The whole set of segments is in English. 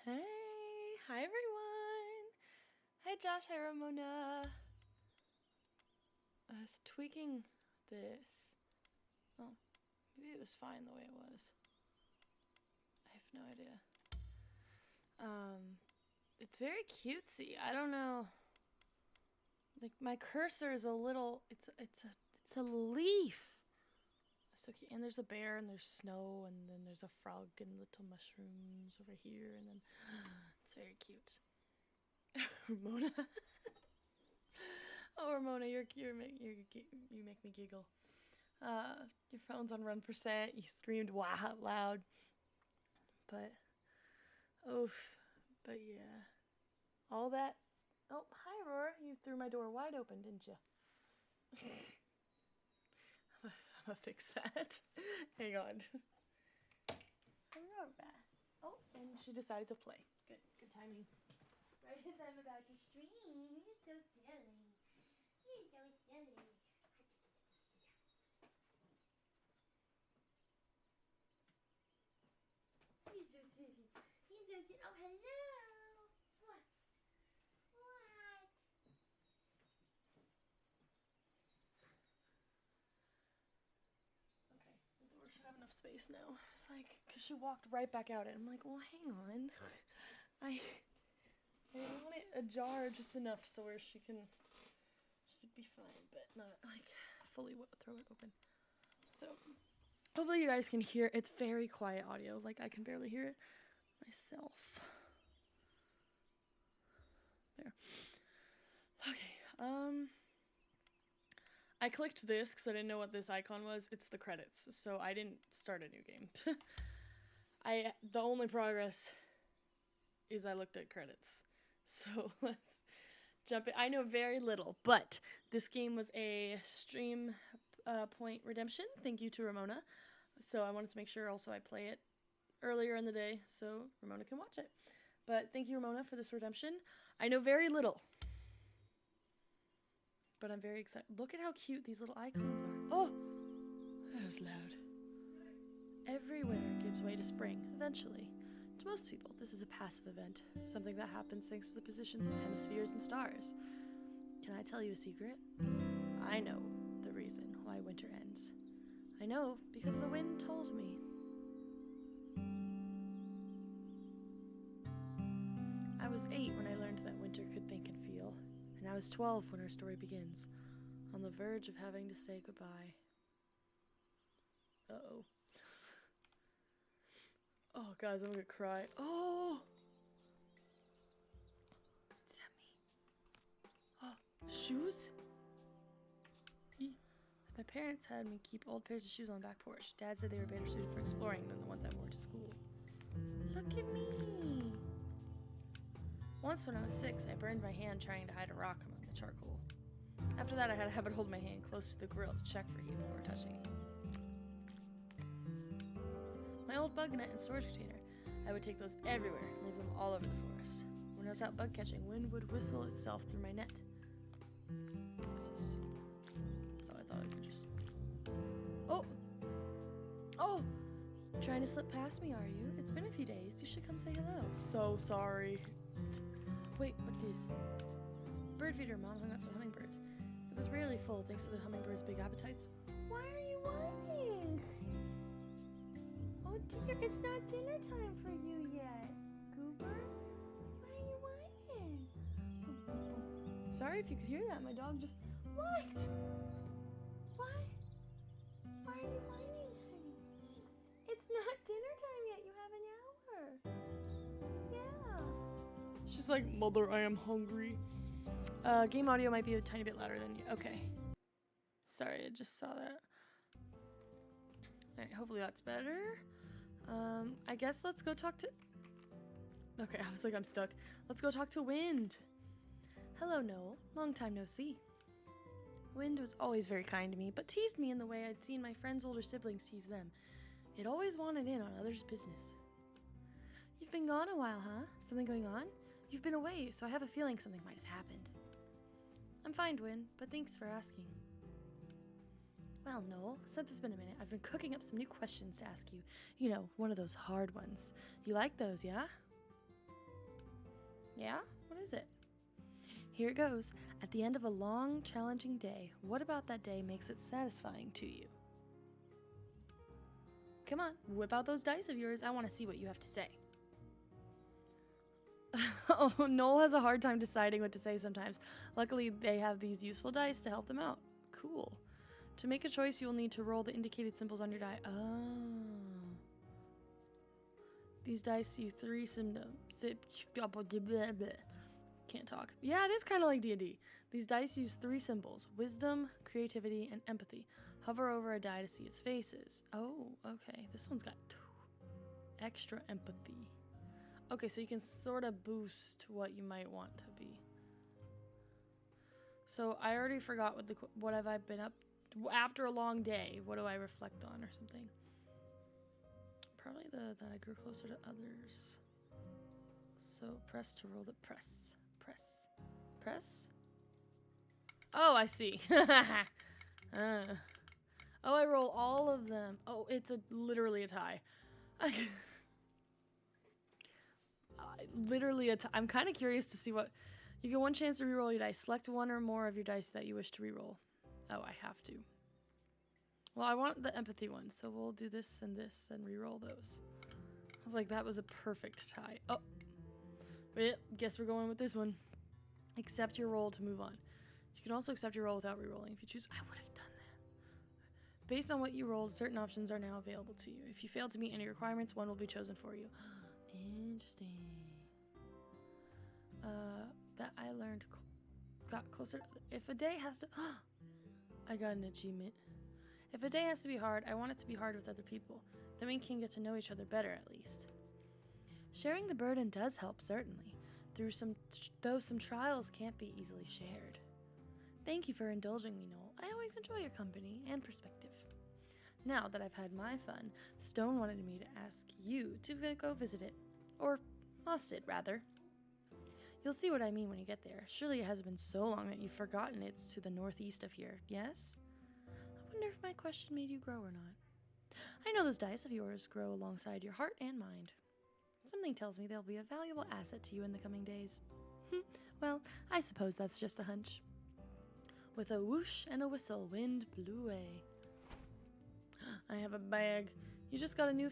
Hey, hi everyone. Hi Josh, hi Ramona. I was tweaking this. Oh, maybe it was fine the way it was. I have no idea. It's very cutesy. I don't know. Like my cursor is a little. It's a leaf. So cute. And there's a bear and there's snow and then there's a frog and little mushrooms over here and then it's very cute. Ramona. Oh, Ramona, you make me giggle. Your phone's on 1%. You screamed wow out loud. But, oof. But yeah. All that. Oh, hi, Aurora. You threw my door wide open, didn't you? I'm gonna fix that. Hang on. Aurora. Oh, and she decided to play. Good timing. Right as I'm about to stream. You're so silly. You're so silly. He's so silly. He's so silly. Oh, hello. What? What? Okay, the door should have enough space now. It's like, because she walked right back out, and I'm like, well, hang on. I want it ajar just enough so where she should be fine, but not like fully throw it open. So hopefully you guys can hear. It's very quiet audio. Like I can barely hear it myself. There. Okay. I clicked this because I didn't know what this icon was. It's the credits, so I didn't start a new game. The only progress is I looked at credits. So let's jump in. I know very little, but this game was a stream point redemption. Thank you to Ramona. So I wanted to make sure also I play it earlier in the day so Ramona can watch it. But thank you, Ramona, for this redemption. I know very little, but I'm very excited. Look at how cute these little icons are. Oh, that was loud. Every winter gives way to spring, eventually. To most people, this is a passive event, something that happens thanks to the positions of hemispheres and stars. Can I tell you a secret? I know the reason why winter ends. I know because the wind told me. I was 8 when I learned that winter could think and feel, and I was 12 when our story begins, on the verge of having to say goodbye. Uh-oh. Oh, guys, I'm gonna cry. Oh! Is that me? Oh, shoes? My parents had me keep old pairs of shoes on the back porch. Dad said they were better suited for exploring than the ones I wore to school. Look at me! Once when I was 6, I burned my hand trying to hide a rock among the charcoal. After that, I had a habit of holding my hand close to the grill to check for heat before touching it. My old bug net and storage container. I would take those everywhere and leave them all over the forest. When I was out bug catching, wind would whistle itself through my net. I thought I could just... Oh! Trying to slip past me, are you? It's been a few days. You should come say hello. So sorry. Wait, what is? Bird feeder Mom hung up for hummingbirds. It was rarely full thanks to the hummingbirds' big appetites. Why are you whining? Oh dear, it's not dinner time for you yet. Goober? Why are you whining? Sorry if you could hear that. My dog just... What? time yet. You have an hour. Yeah. She's like, Mother, I am hungry. Game audio might be a tiny bit louder than you. Okay. Sorry, I just saw that. Alright, hopefully that's better. I guess let's go talk to... Okay, I was like, I'm stuck. Let's go talk to Wind. Hello, Noel. Long time no see. Wind was always very kind to me, but teased me in the way I'd seen my friends' older siblings tease them. It always wanted in on others' business. You've been gone a while, huh? Something going on? You've been away, so I have a feeling something might have happened. I'm fine, Wind, but thanks for asking. Well, Noel, since it's been a minute, I've been cooking up some new questions to ask you. You know, one of those hard ones. You like those, yeah? Yeah? What is it? Here it goes. At the end of a long, challenging day, what about that day makes it satisfying to you? Come on, whip out those dice of yours. I want to see what you have to say. Oh, Noel has a hard time deciding what to say sometimes. Luckily, they have these useful dice to help them out. Cool. To make a choice, you'll need to roll the indicated symbols on your die. Oh. These dice use 3 Can't talk. Yeah, it is kind of like D&D. These dice use 3 symbols: wisdom, creativity, and empathy. Hover over a die to see its faces. Oh, okay. This one's got 2 extra empathy. Okay, so you can sort of boost what you might want to be. So I already forgot what have I been up after a long day. What do I reflect on or something? Probably that I grew closer to others. So press to roll the press. Press? Oh, I see. Oh, I roll all of them. Oh, it's literally a tie. Literally a tie. I'm kind of curious to see what... You get 1 chance to reroll your dice. Select 1 or more of your dice that you wish to reroll. Oh, I have to. Well, I want the empathy one, so we'll do this and reroll those. I was like, that was a perfect tie. Oh. Well, guess we're going with this one. Accept your roll to move on. You can also accept your roll without rerolling if you choose. I would have done that. Based on what you rolled, certain options are now available to you. If you fail to meet any requirements, one will be chosen for you. Interesting. That I learned got closer. If a day has to... I got an achievement. If a day has to be hard, I want it to be hard with other people. Then we can get to know each other better, at least. Sharing the burden does help, certainly. Though some trials can't be easily shared. Thank you for indulging me, Noel. I always enjoy your company and perspective. Now that I've had my fun, Stone wanted me to ask you to go visit it. Or lost it, rather. You'll see what I mean when you get there. Surely it has been so long that you've forgotten it's to the northeast of here, yes? I wonder if my question made you grow or not. I know those dice of yours grow alongside your heart and mind. Something tells me they'll be a valuable asset to you in the coming days. Well, I suppose that's just a hunch. With a whoosh and a whistle, Wind blew away. I have a bag. You just got a new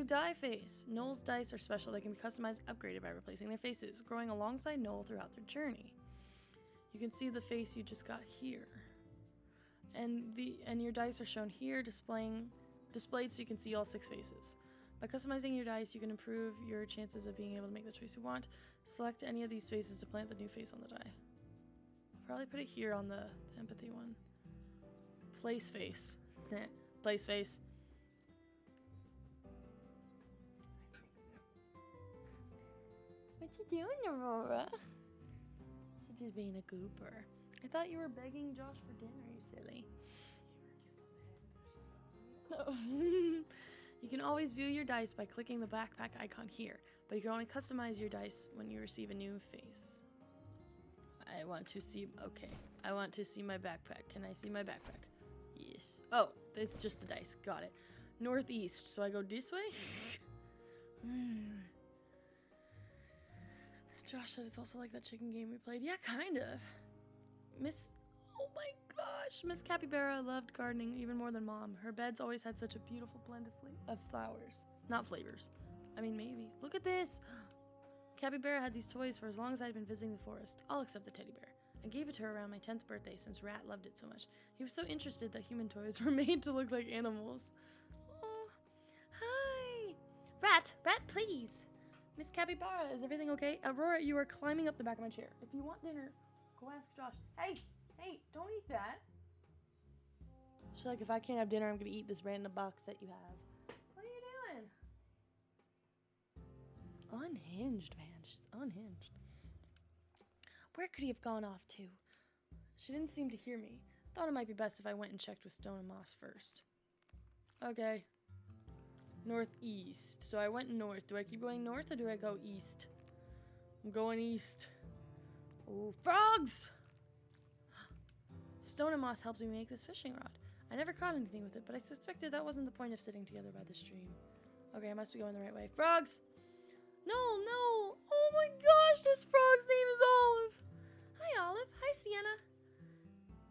die face. Noel's dice are special. They can be customized and upgraded by replacing their faces, growing alongside Noel throughout their journey. You can see the face you just got here. And your dice are shown here, displayed so you can see all 6 faces. By customizing your dice, you can improve your chances of being able to make the choice you want. Select any of these faces to plant the new face on the die. I'll probably put it here on the empathy one. Place face. Place face. What you doing, Aurora? She's just being a gooper. I thought you were begging Josh for dinner, you silly. You can always view your dice by clicking the backpack icon here, but you can only customize your dice when you receive a new face. I want to see my backpack. Can I see my backpack? Yes. Oh, it's just the dice. Got it. Northeast, so I go this way? Josh said it's also like that chicken game we played. Yeah, kind of. Oh my gosh, Miss Capybara loved gardening even more than Mom. Her beds always had such a beautiful blend of flowers. Not flavors. I mean, maybe. Look at this. Capybara had these toys for as long as I'd been visiting the forest. All except the teddy bear. I gave it to her around my 10th birthday since Rat loved it so much. He was so interested that human toys were made to look like animals. Oh, hi. Rat, please. Miss Capybara, is everything okay? Aurora, you are climbing up the back of my chair. If you want dinner, go ask Josh. Hey, don't eat that. She's like, if I can't have dinner, I'm going to eat this random box that you have. What are you doing? Unhinged, man. She's unhinged. Where could he have gone off to? She didn't seem to hear me. Thought it might be best if I went and checked with Stone and Moss first. Okay. Northeast. So I went north. Do I keep going north or do I go east? I'm going east. Oh, frogs! Stone and Moss helped me make this fishing rod. I never caught anything with it, but I suspected that wasn't the point of sitting together by the stream. Okay, I must be going the right way. Frogs! No! Oh my gosh, this frog's name is Olive! Hi, Olive. Hi, Sienna.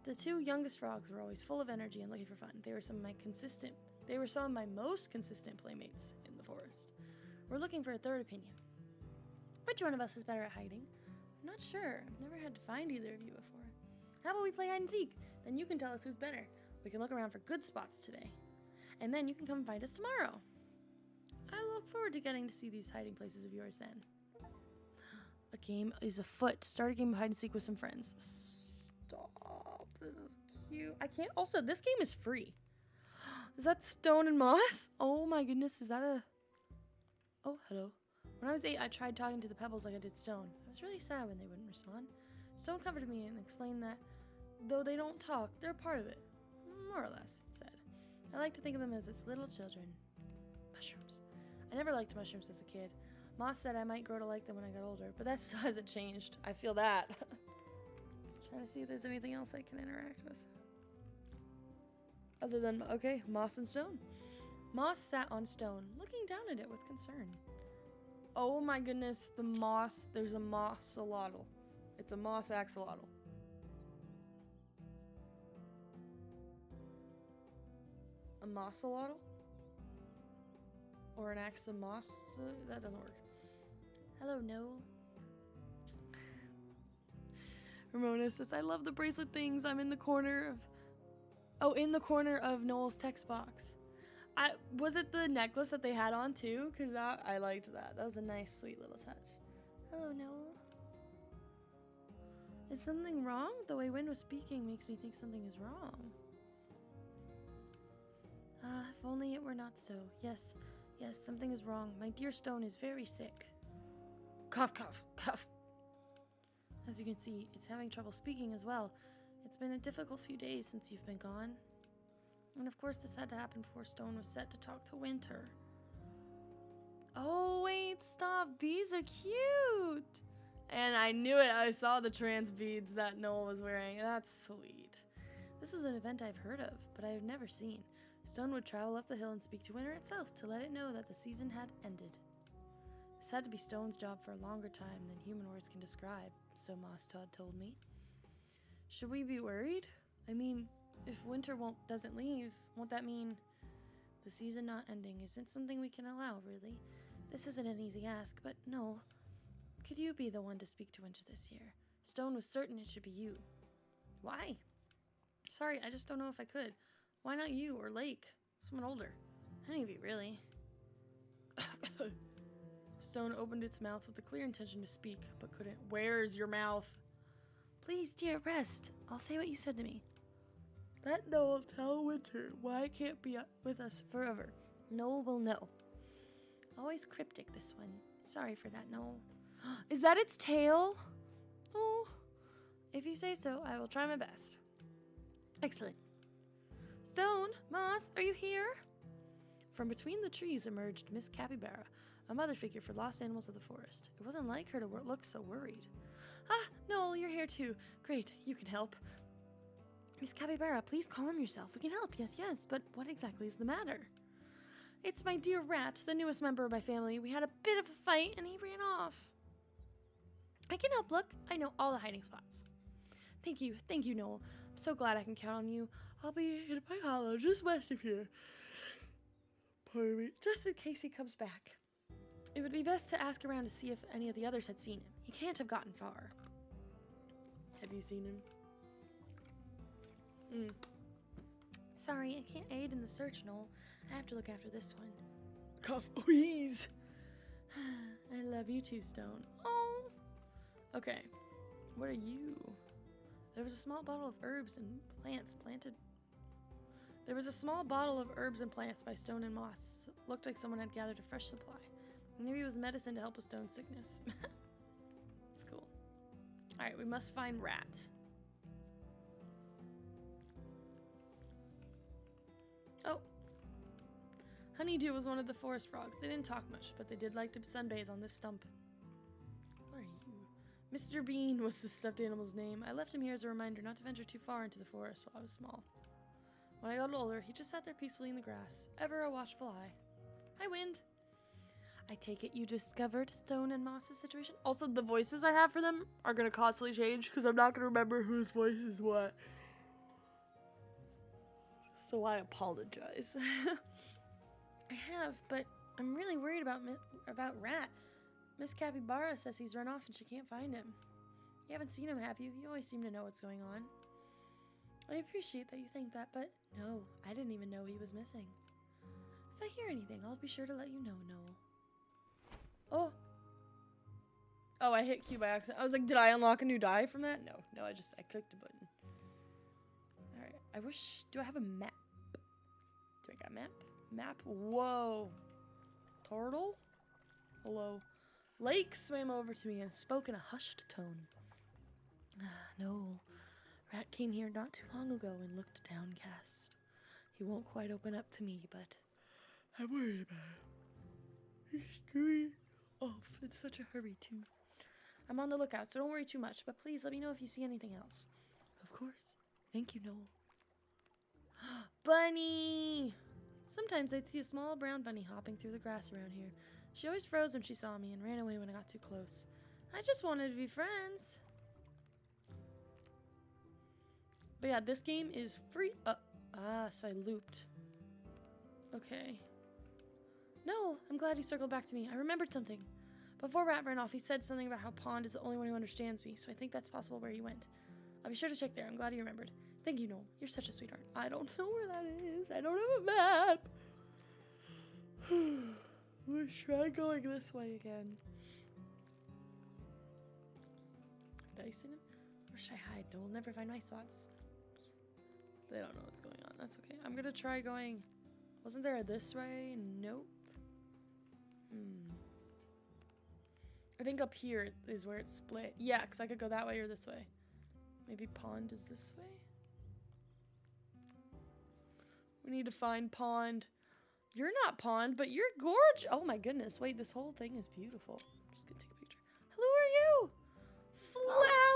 The two youngest frogs were always full of energy and looking for fun. They were some of my most consistent playmates in the forest. We're looking for a third opinion. Which one of us is better at hiding? I'm not sure. I've never had to find either of you before. How about we play hide and seek? Then you can tell us who's better. We can look around for good spots today. And then you can come and find us tomorrow. I look forward to getting to see these hiding places of yours then. A game is afoot. Start a game of hide and seek with some friends. Stop. This is cute. I can't. Also, this game is free. Is that Stone and Moss? Oh my goodness. Is that a... Oh, hello. When I was 8, I tried talking to the pebbles like I did Stone. I was really sad when they wouldn't respond. Stone comforted me and explained that though they don't talk, they're a part of it. More or less, it said. I like to think of them as its little children. Mushrooms. I never liked mushrooms as a kid. Moss said I might grow to like them when I got older, but that still hasn't changed. I feel that. Trying to see if there's anything else I can interact with. Other than, okay, Moss and Stone. Moss sat on Stone, looking down at it with concern. Oh my goodness, the moss. There's a moss-a-lotl. It's a moss axolotl. A moss-a-lotl? Or an axe of moss? That doesn't work. Hello, Noel. Ramona says, I love the bracelet things. I'm in the corner of... Oh, in the corner of Noel's text box. Was it the necklace that they had on too? Because I liked that. That was a nice, sweet little touch. Hello, Noel. Is something wrong? The way Wynn was speaking makes me think something is wrong. If only it were not so. Yes, something is wrong. My dear Stone is very sick. Cough, cough, cough. As you can see, it's having trouble speaking as well. It's been a difficult few days since you've been gone. And of course this had to happen before Stone was set to talk to Winter. Oh wait, stop. These are cute. And I knew it. I saw the trans beads that Noel was wearing. That's sweet. This was an event I've heard of, but I have never seen. Stone would travel up the hill and speak to Winter itself to let it know that the season had ended. This had to be Stone's job for a longer time than human words can describe, so Moss Todd told me. Should we be worried? I mean, if Winter doesn't leave, won't that mean the season not ending isn't something we can allow, really? This isn't an easy ask, but Noel, could you be the one to speak to Winter this year? Stone was certain it should be you. Why? Sorry, I just don't know if I could. Why not you or Lake? Someone older. Any of you, really. Stone opened its mouth with a clear intention to speak, but couldn't. Where's your mouth? Please, dear, rest. I'll say what you said to me. Let Noel tell Winter why it can't be with us forever. Noel will know. Always cryptic, this one. Sorry for that, Noel. Is that its tail? Oh. If you say so, I will try my best. Excellent. Stone, Moss, are you here? From between the trees emerged Miss Capybara, a mother figure for lost animals of the forest. It wasn't like her to look so worried. Ah, Noel, you're here too. Great, you can help. Miss Capybara, please calm yourself. We can help, yes, but what exactly is the matter? It's my dear Rat, the newest member of my family. We had a bit of a fight and he ran off. I can help, look. I know all the hiding spots. Thank you, Noel. I'm so glad I can count on you. I'll be in my hollow just west of here. Pardon me, just in case he comes back. It would be best to ask around to see if any of the others had seen him. He can't have gotten far. Have you seen him? Sorry, I can't aid in the search, Noel. I have to look after this one. Cough, wheeze. love you too, Stone. Oh. Okay. What are you? There was a small bottle of herbs and plants planted. There was a small bottle of herbs and plants by Stone and Moss. Looked like someone had gathered a fresh supply. Maybe it was medicine to help with Stone's sickness. That's cool. Alright, we must find Rat. Oh. Honeydew was one of the forest frogs. They didn't talk much, but they did like to sunbathe on this stump. What are you? Mr. Bean was the stuffed animal's name. I left him here as a reminder not to venture too far into the forest while I was small. When I got older, he just sat there peacefully in the grass, ever a watchful eye. Hi, Wind. I take it you discovered Stone and Moss's situation? Also, the voices I have for them are going to constantly change because I'm not going to remember whose voice is what. So I apologize. I have, but I'm really worried about Rat. Miss Capybara says he's run off and she can't find him. You haven't seen him, have you? You always seem to know what's going on. I appreciate that you think that, but no, I didn't even know he was missing. If I hear anything, I'll be sure to let you know, Noel. Oh. Oh, I hit Q by accident. I was like, did I unlock a new die from that? No, I clicked a button. Alright, do I have a map? Do I got a map? Map? Whoa. Turtle? Hello. Lake swam over to me and spoke in a hushed tone. Noel. Rat came here not too long ago and looked downcast. He won't quite open up to me, but I'm worried about him. He's scurrying off in such a hurry, too. I'm on the lookout, so don't worry too much, but please let me know if you see anything else. Of course. Thank you, Noel. Bunny! Sometimes I'd see a small brown bunny hopping through the grass around here. She always froze when she saw me and ran away when I got too close. I just wanted to be friends. But yeah, this game is free. So I looped. Okay. No, I'm glad you circled back to me. I remembered something. Before Rat ran off, he said something about how Pond is the only one who understands me, so I think that's possible where he went. I'll be sure to check there. I'm glad you remembered. Thank you, Noel. You're such a sweetheart. I don't know where that is. I don't have a map. Let's try going this way again. Did I see him? Where should I hide? Noel will never find my spots. They don't know what's going on. That's okay. I'm gonna try going. Wasn't there a this way? Nope. I think up here is where it's split. Yeah, because I could go that way or this way. Maybe Pond is this way? We need to find Pond. You're not Pond, but you're gorgeous. Oh my goodness. Wait, this whole thing is beautiful. I'm just gonna take a picture. Hello, are you?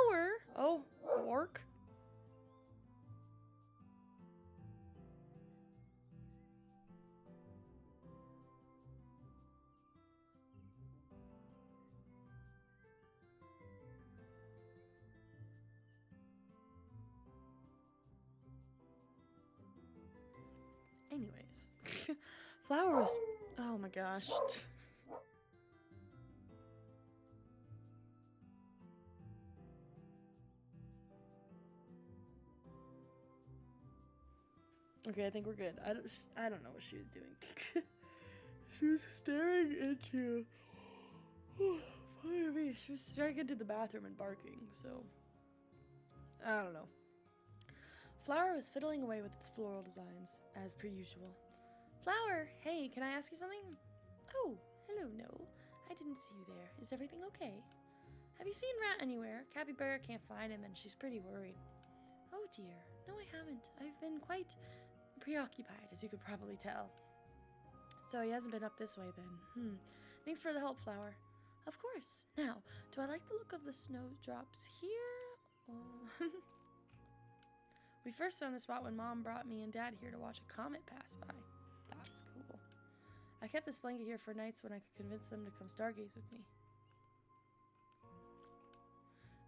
Flower. Oh, orc. Anyways, Flower was, oh my gosh. Okay, I think we're good. I don't know what she was doing. She was staring into, she was staring into the bathroom and barking, so, I don't know. Flower was fiddling away with its floral designs, as per usual. Flower, hey, can I ask you something? Oh, hello, Noel. I didn't see you there. Is everything okay? Have you seen Rat anywhere? Capybara can't find him, and she's pretty worried. Oh dear, no I haven't. I've been quite preoccupied, as you could probably tell. So he hasn't been up this way then. Thanks for the help, Flower. Of course. Now, do I like the look of the snowdrops here? Oh. We first found the spot when Mom brought me and Dad here to watch a comet pass by. That's cool. I kept this blanket here for nights when I could convince them to come stargaze with me.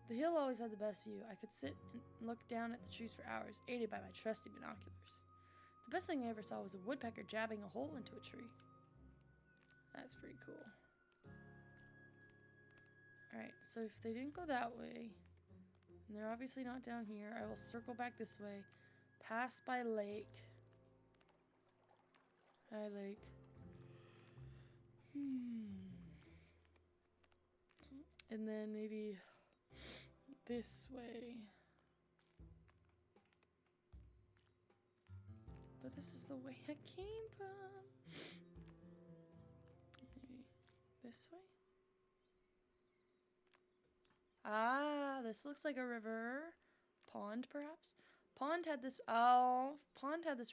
The hill always had the best view. I could sit and look down at the trees for hours, aided by my trusty binoculars. The best thing I ever saw was a woodpecker jabbing a hole into a tree. That's pretty cool. Alright, so if they didn't go that way, and they're obviously not down here, I will circle back this way, pass by lake. Hi, lake. And then maybe this way. But this is the way I came from. Maybe this way? Ah, this looks like a river. Pond, perhaps? Pond had this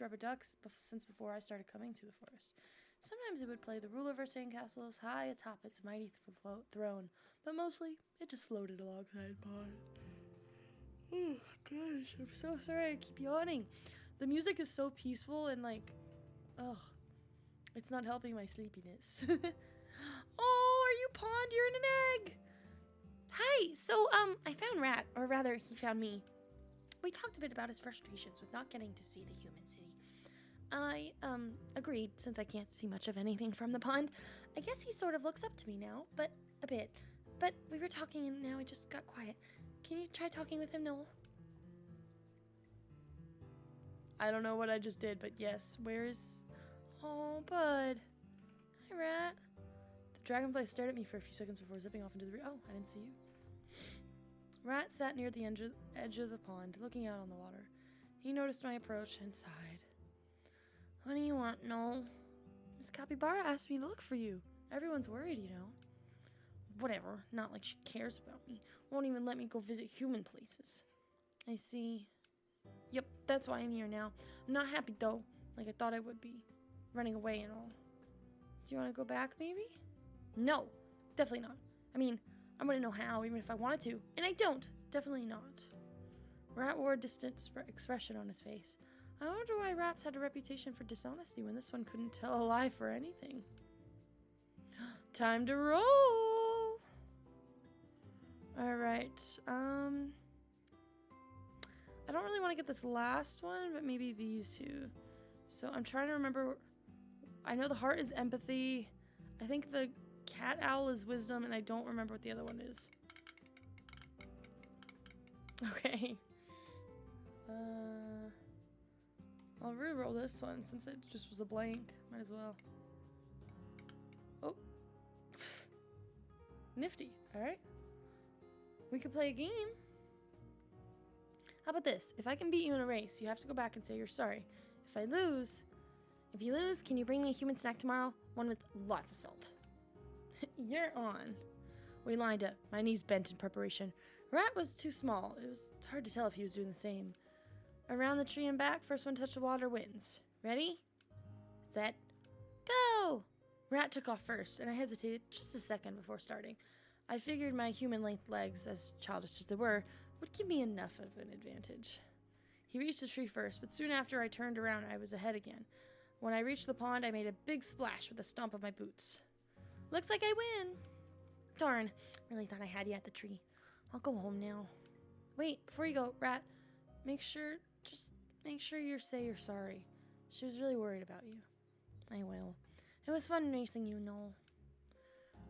rubber ducks since before I started coming to the forest. Sometimes it would play the ruler of our sandcastles high atop its mighty throne, but mostly it just floated alongside Pond. Oh gosh, I'm so sorry I keep yawning. The music is so peaceful and like, ugh, it's not helping my sleepiness. Oh, are you Pond? You're in an egg. Hi, so I found Rat, or rather he found me. We talked a bit about his frustrations with not getting to see the human city. I, agreed, since I can't see much of anything from the pond. I guess he sort of looks up to me now, but a bit. But we were talking and now he just got quiet. Can you try talking with him, Noel? I don't know what I just did, but yes, where is... Oh, bud. Hi, Rat. The dragonfly stared at me for a few seconds before zipping off into the... Oh, I didn't see you. Rat sat near the edge of the pond, looking out on the water. He noticed my approach and sighed. What do you want, Noel? Miss Capybara asked me to look for you. Everyone's worried, you know. Whatever, not like she cares about me. Won't even let me go visit human places. I see. Yep, that's why I'm here now. I'm not happy, though, like I thought I would be. Running away and all. Do you want to go back, maybe? No, definitely not. I mean, I wouldn't know how, even if I wanted to. And I don't. Definitely not. Rat wore a distant expression on his face. I wonder why rats had a reputation for dishonesty when this one couldn't tell a lie for anything. Time to roll! Alright, I don't really want to get this last one, but maybe these two. So I'm trying to remember. I know the heart is empathy. I think the cat owl is wisdom, and I don't remember what the other one is. Okay. I'll re-roll this one since it just was a blank. Might as well. Oh. Nifty. Alright. We could play a game. How about this? If I can beat you in a race, you have to go back and say you're sorry. If you lose, can you bring me a human snack tomorrow? One with lots of salt. You're on. We lined up. My knees bent in preparation. Rat was too small. It was hard to tell if he was doing the same. Around the tree and back, first one to touch the water wins. Ready? Set. Go! Rat took off first, and I hesitated just a second before starting. I figured my human-length legs, as childish as they were, would give me enough of an advantage. He reached the tree first, but soon after I turned around, I was ahead again. When I reached the pond, I made a big splash with a stomp of my boots. Looks like I win! Darn, really thought I had you at the tree. I'll go home now. Wait, before you go, Rat, just make sure you say you're sorry. She was really worried about you. I will. It was fun racing you, Noel.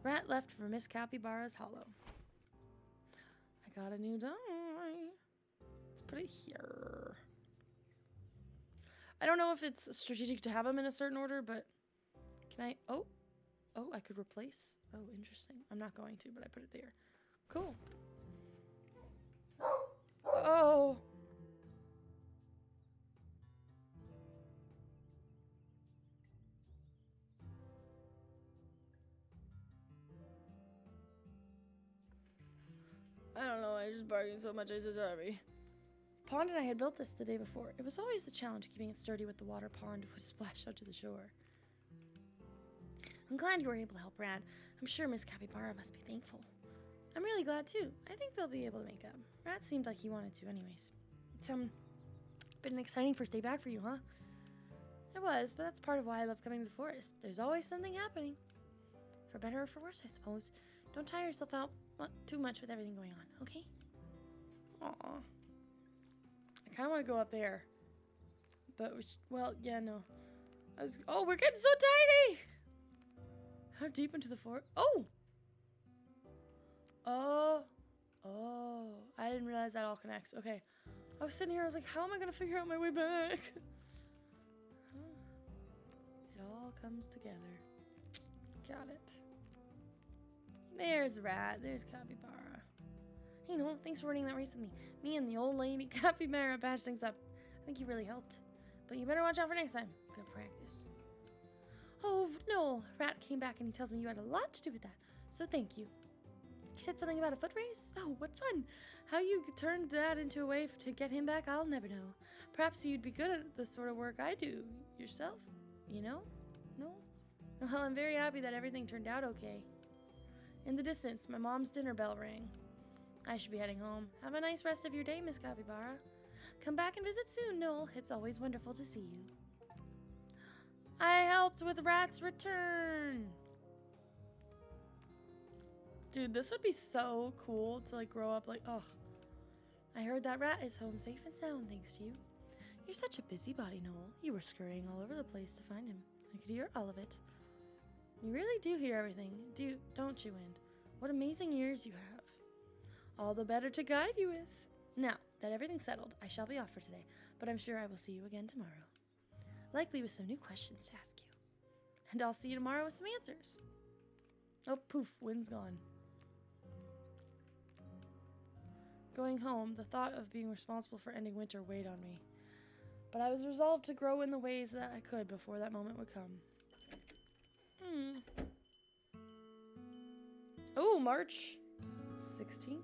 Rat left for Miss Capybara's hollow. I got a new die. Let's put it here. I don't know if it's strategic to have them in a certain order, but can I... Oh, I could replace. Oh, interesting. I'm not going to, but I put it there. Cool. Oh. I don't know, I just bargained so much, I'm so sorry. Pond and I had built this the day before. It was always the challenge keeping it sturdy with the water pond would splash out to the shore. I'm glad you were able to help Rat. I'm sure Miss Capybara must be thankful. I'm really glad too. I think they'll be able to make up. Rat seemed like he wanted to anyways. It's been an exciting first day back for you, huh? It was, but that's part of why I love coming to the forest. There's always something happening. For better or for worse, I suppose. Don't tire yourself out too much with everything going on, okay? Aw. I kind of want to go up there. But, well, yeah, no. Oh, we're getting so tiny! How deep into the forest? Oh! Oh. I didn't realize that all connects. Okay. I was sitting here, I was like, how am I going to figure out my way back? It all comes together. Got it. There's Rat. There's Capybara. Hey, Noel, thanks for running that race with me. Me and the old lady Capybara patched things up. I think you really helped. But you better watch out for next time. Good practice. Oh, Noel. Rat came back and he tells me you had a lot to do with that. So thank you. He said something about a foot race? Oh, what fun. How you turned that into a way to get him back, I'll never know. Perhaps you'd be good at the sort of work I do yourself, you know? No? Well, I'm very happy that everything turned out okay. In the distance, my mom's dinner bell rang. I should be heading home. Have a nice rest of your day, Miss Capybara. Come back and visit soon, Noel. It's always wonderful to see you. I helped with Rat's return. Dude, this would be so cool to like grow up like, oh, I heard that Rat is home safe and sound thanks to you. You're such a busybody, Noel. You were scurrying all over the place to find him. I could hear all of it. You really do hear everything, don't you, Wind? What amazing ears you have. All the better to guide you with. Now that everything's settled, I shall be off for today, but I'm sure I will see you again tomorrow. Likely with some new questions to ask you. And I'll see you tomorrow with some answers. Oh, poof, Wind's gone. Going home, the thought of being responsible for ending winter weighed on me. But I was resolved to grow in the ways that I could before that moment would come. Oh, March 16th?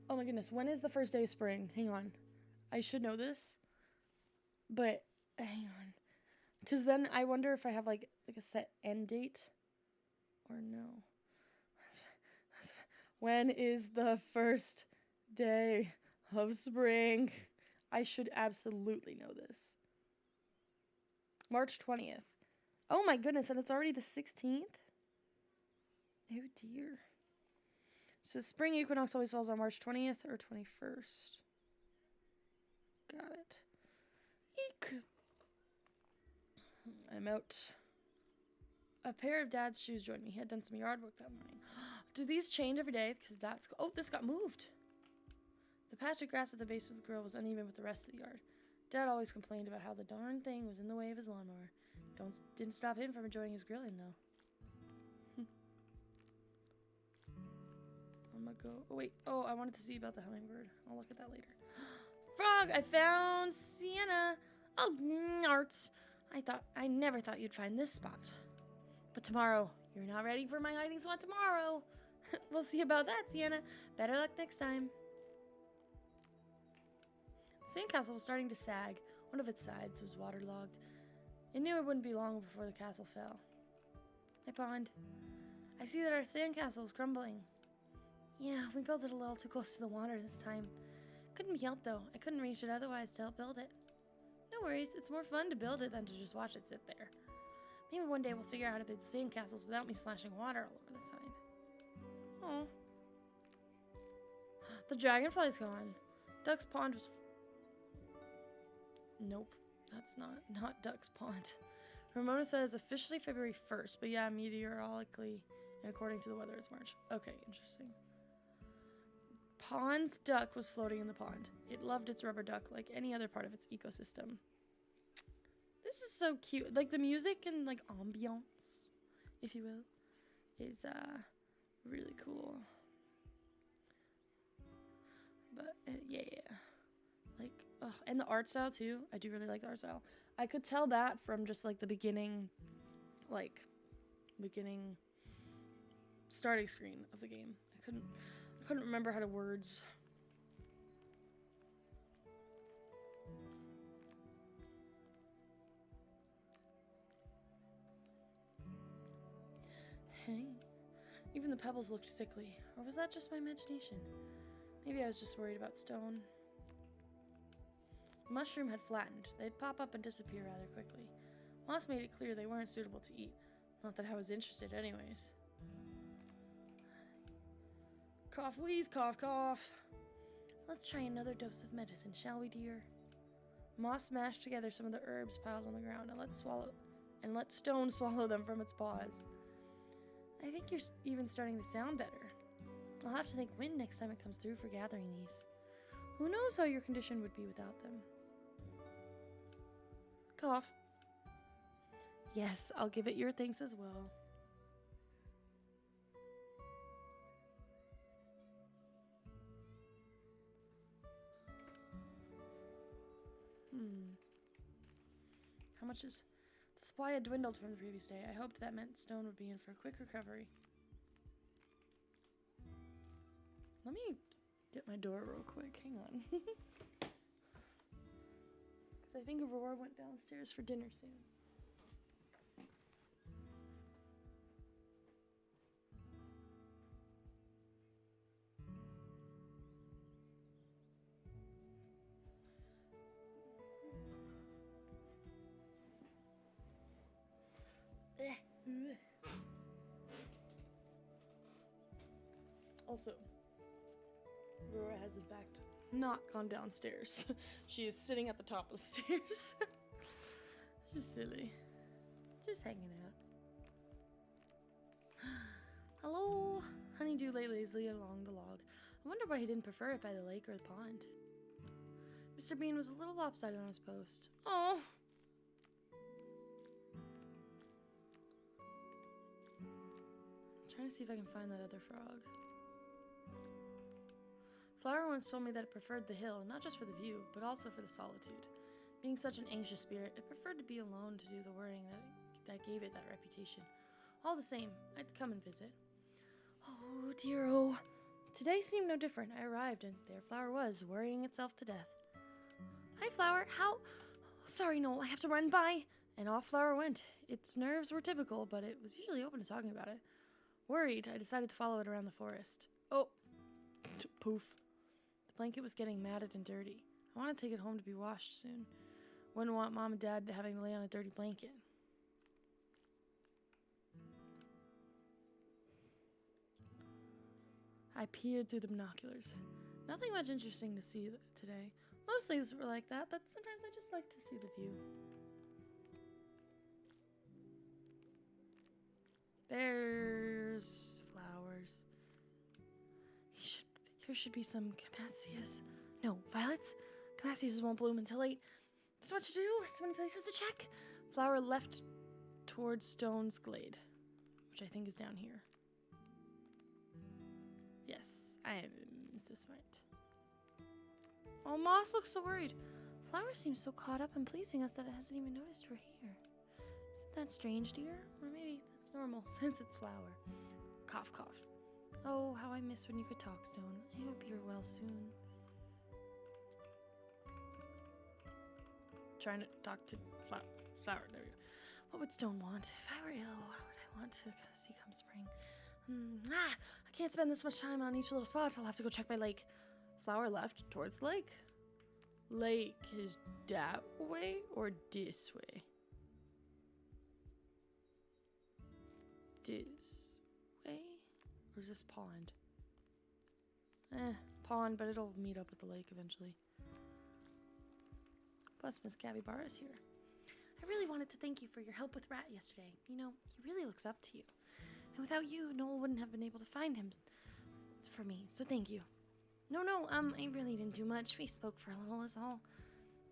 Oh my goodness, when is the first day of spring? Hang on. I should know this. But, hang on. Because then I wonder if I have like a set end date. Or no. When is the first day of spring? I should absolutely know this. March 20th. Oh my goodness, and it's already the 16th? Oh dear. So spring equinox always falls on March 20th or 21st. Got it. Eek. I'm out. A pair of Dad's shoes joined me. He had done some yard work that morning. Do these change every day? Because that's... Oh, this got moved. The patch of grass at the base of the grill was uneven with the rest of the yard. Dad always complained about how the darn thing was in the way of his lawnmower. Didn't stop him from enjoying his grilling, though. I'm gonna go... Oh, wait. Oh, I wanted to see about the hummingbird. I'll look at that later. Frog! I found Sienna! Oh, narts! I never thought you'd find this spot. But tomorrow, you're not ready for my hiding spot tomorrow. We'll see about that, Sienna. Better luck next time. The sandcastle was starting to sag. One of its sides was waterlogged. It knew it wouldn't be long before the castle fell. Hey, Pond. I see that our sandcastle is crumbling. Yeah, we built it a little too close to the water this time. Couldn't be helped, though. I couldn't reach it otherwise to help build it. No worries. It's more fun to build it than to just watch it sit there. Maybe one day we'll figure out how to build sandcastles without me splashing water all over the side. Oh. The dragonfly's gone. Duck's Pond was... Nope. That's not Duck's Pond. Ramona says officially February 1st, but yeah, meteorologically and according to the weather, it's March. Okay, interesting. Pond's duck was floating in the pond. It loved its rubber duck like any other part of its ecosystem. This is so cute. Like, the music and, like, ambiance, if you will, is, really cool. But, yeah. Like, oh, and the art style, too. I do really like the art style. I could tell that from just, like, the beginning starting screen of the game. I couldn't remember how to words. Hey, even the pebbles looked sickly. Or was that just my imagination? Maybe I was just worried about stone. Mushroom had flattened. They'd pop up and disappear rather quickly. Moss made it clear they weren't suitable to eat. Not that I was interested anyways. Cough, wheeze, cough, cough. Let's try another dose of medicine, shall we, dear? Moss smashed together some of the herbs piled on the ground and let Stone swallow them from its paws. I think you're even starting to sound better. I'll have to thank Wind next time it comes through for gathering these. Who knows how your condition would be without them? Cough. Yes, I'll give it your thanks as well. much is... The supply had dwindled from the previous day. I hoped that meant Stone would be in for a quick recovery. Let me get my door real quick. Hang on. Because I think Aurora went downstairs for dinner soon. Also, Aurora has in fact not gone downstairs. She is sitting at the top of the stairs. She's silly. Just hanging out. Hello. Honeydew lay lazily along the log. I wonder why he didn't prefer it by the lake or the pond. Mr. Bean was a little lopsided on his post. Oh. Trying to see if I can find that other frog. Flower once told me that it preferred the hill, not just for the view, but also for the solitude. Being such an anxious spirit, it preferred to be alone to do the worrying that gave it that reputation. All the same, I'd come and visit. Oh, dear, oh. Today seemed no different. I arrived, and there Flower was, worrying itself to death. Hi, Flower. How? Sorry, Noel, I have to run. Bye. And off Flower went. Its nerves were typical, but it was usually open to talking about it. Worried, I decided to follow it around the forest. Oh, poof. The blanket was getting matted and dirty. I want to take it home to be washed soon. Wouldn't want Mom and Dad having to lay on a dirty blanket. I peered through the binoculars. Nothing much interesting to see today. Most things were like that, but sometimes I just like to see the view. There's flowers. Here should be some camassias. No, violets? Camassias won't bloom until late. So much to do, so many places to check. Flower left towards Stone's Glade, which I think is down here. Yes, I am this right. Oh, Moss looks so worried. Flower seems so caught up in pleasing us that it hasn't even noticed we're here. Isn't that strange, dear? Or maybe that's normal, since it's Flower. Cough, cough. Oh, how I miss when you could talk, Stone. I hope you're well soon. Trying to talk to Flower. There we go. What would Stone want? If I were ill, what would I want to see come spring? I can't spend this much time on each little spot. I'll have to go check my lake. Flower left towards the lake. Lake is that way or this way? This way? Or is this pond? Pond, but it'll meet up with the lake eventually. Plus, Miss Capybara's here. I really wanted to thank you for your help with Rat yesterday. You know, he really looks up to you. And without you, Noel wouldn't have been able to find him for me, so thank you. No, I really didn't do much. We spoke for a little is all.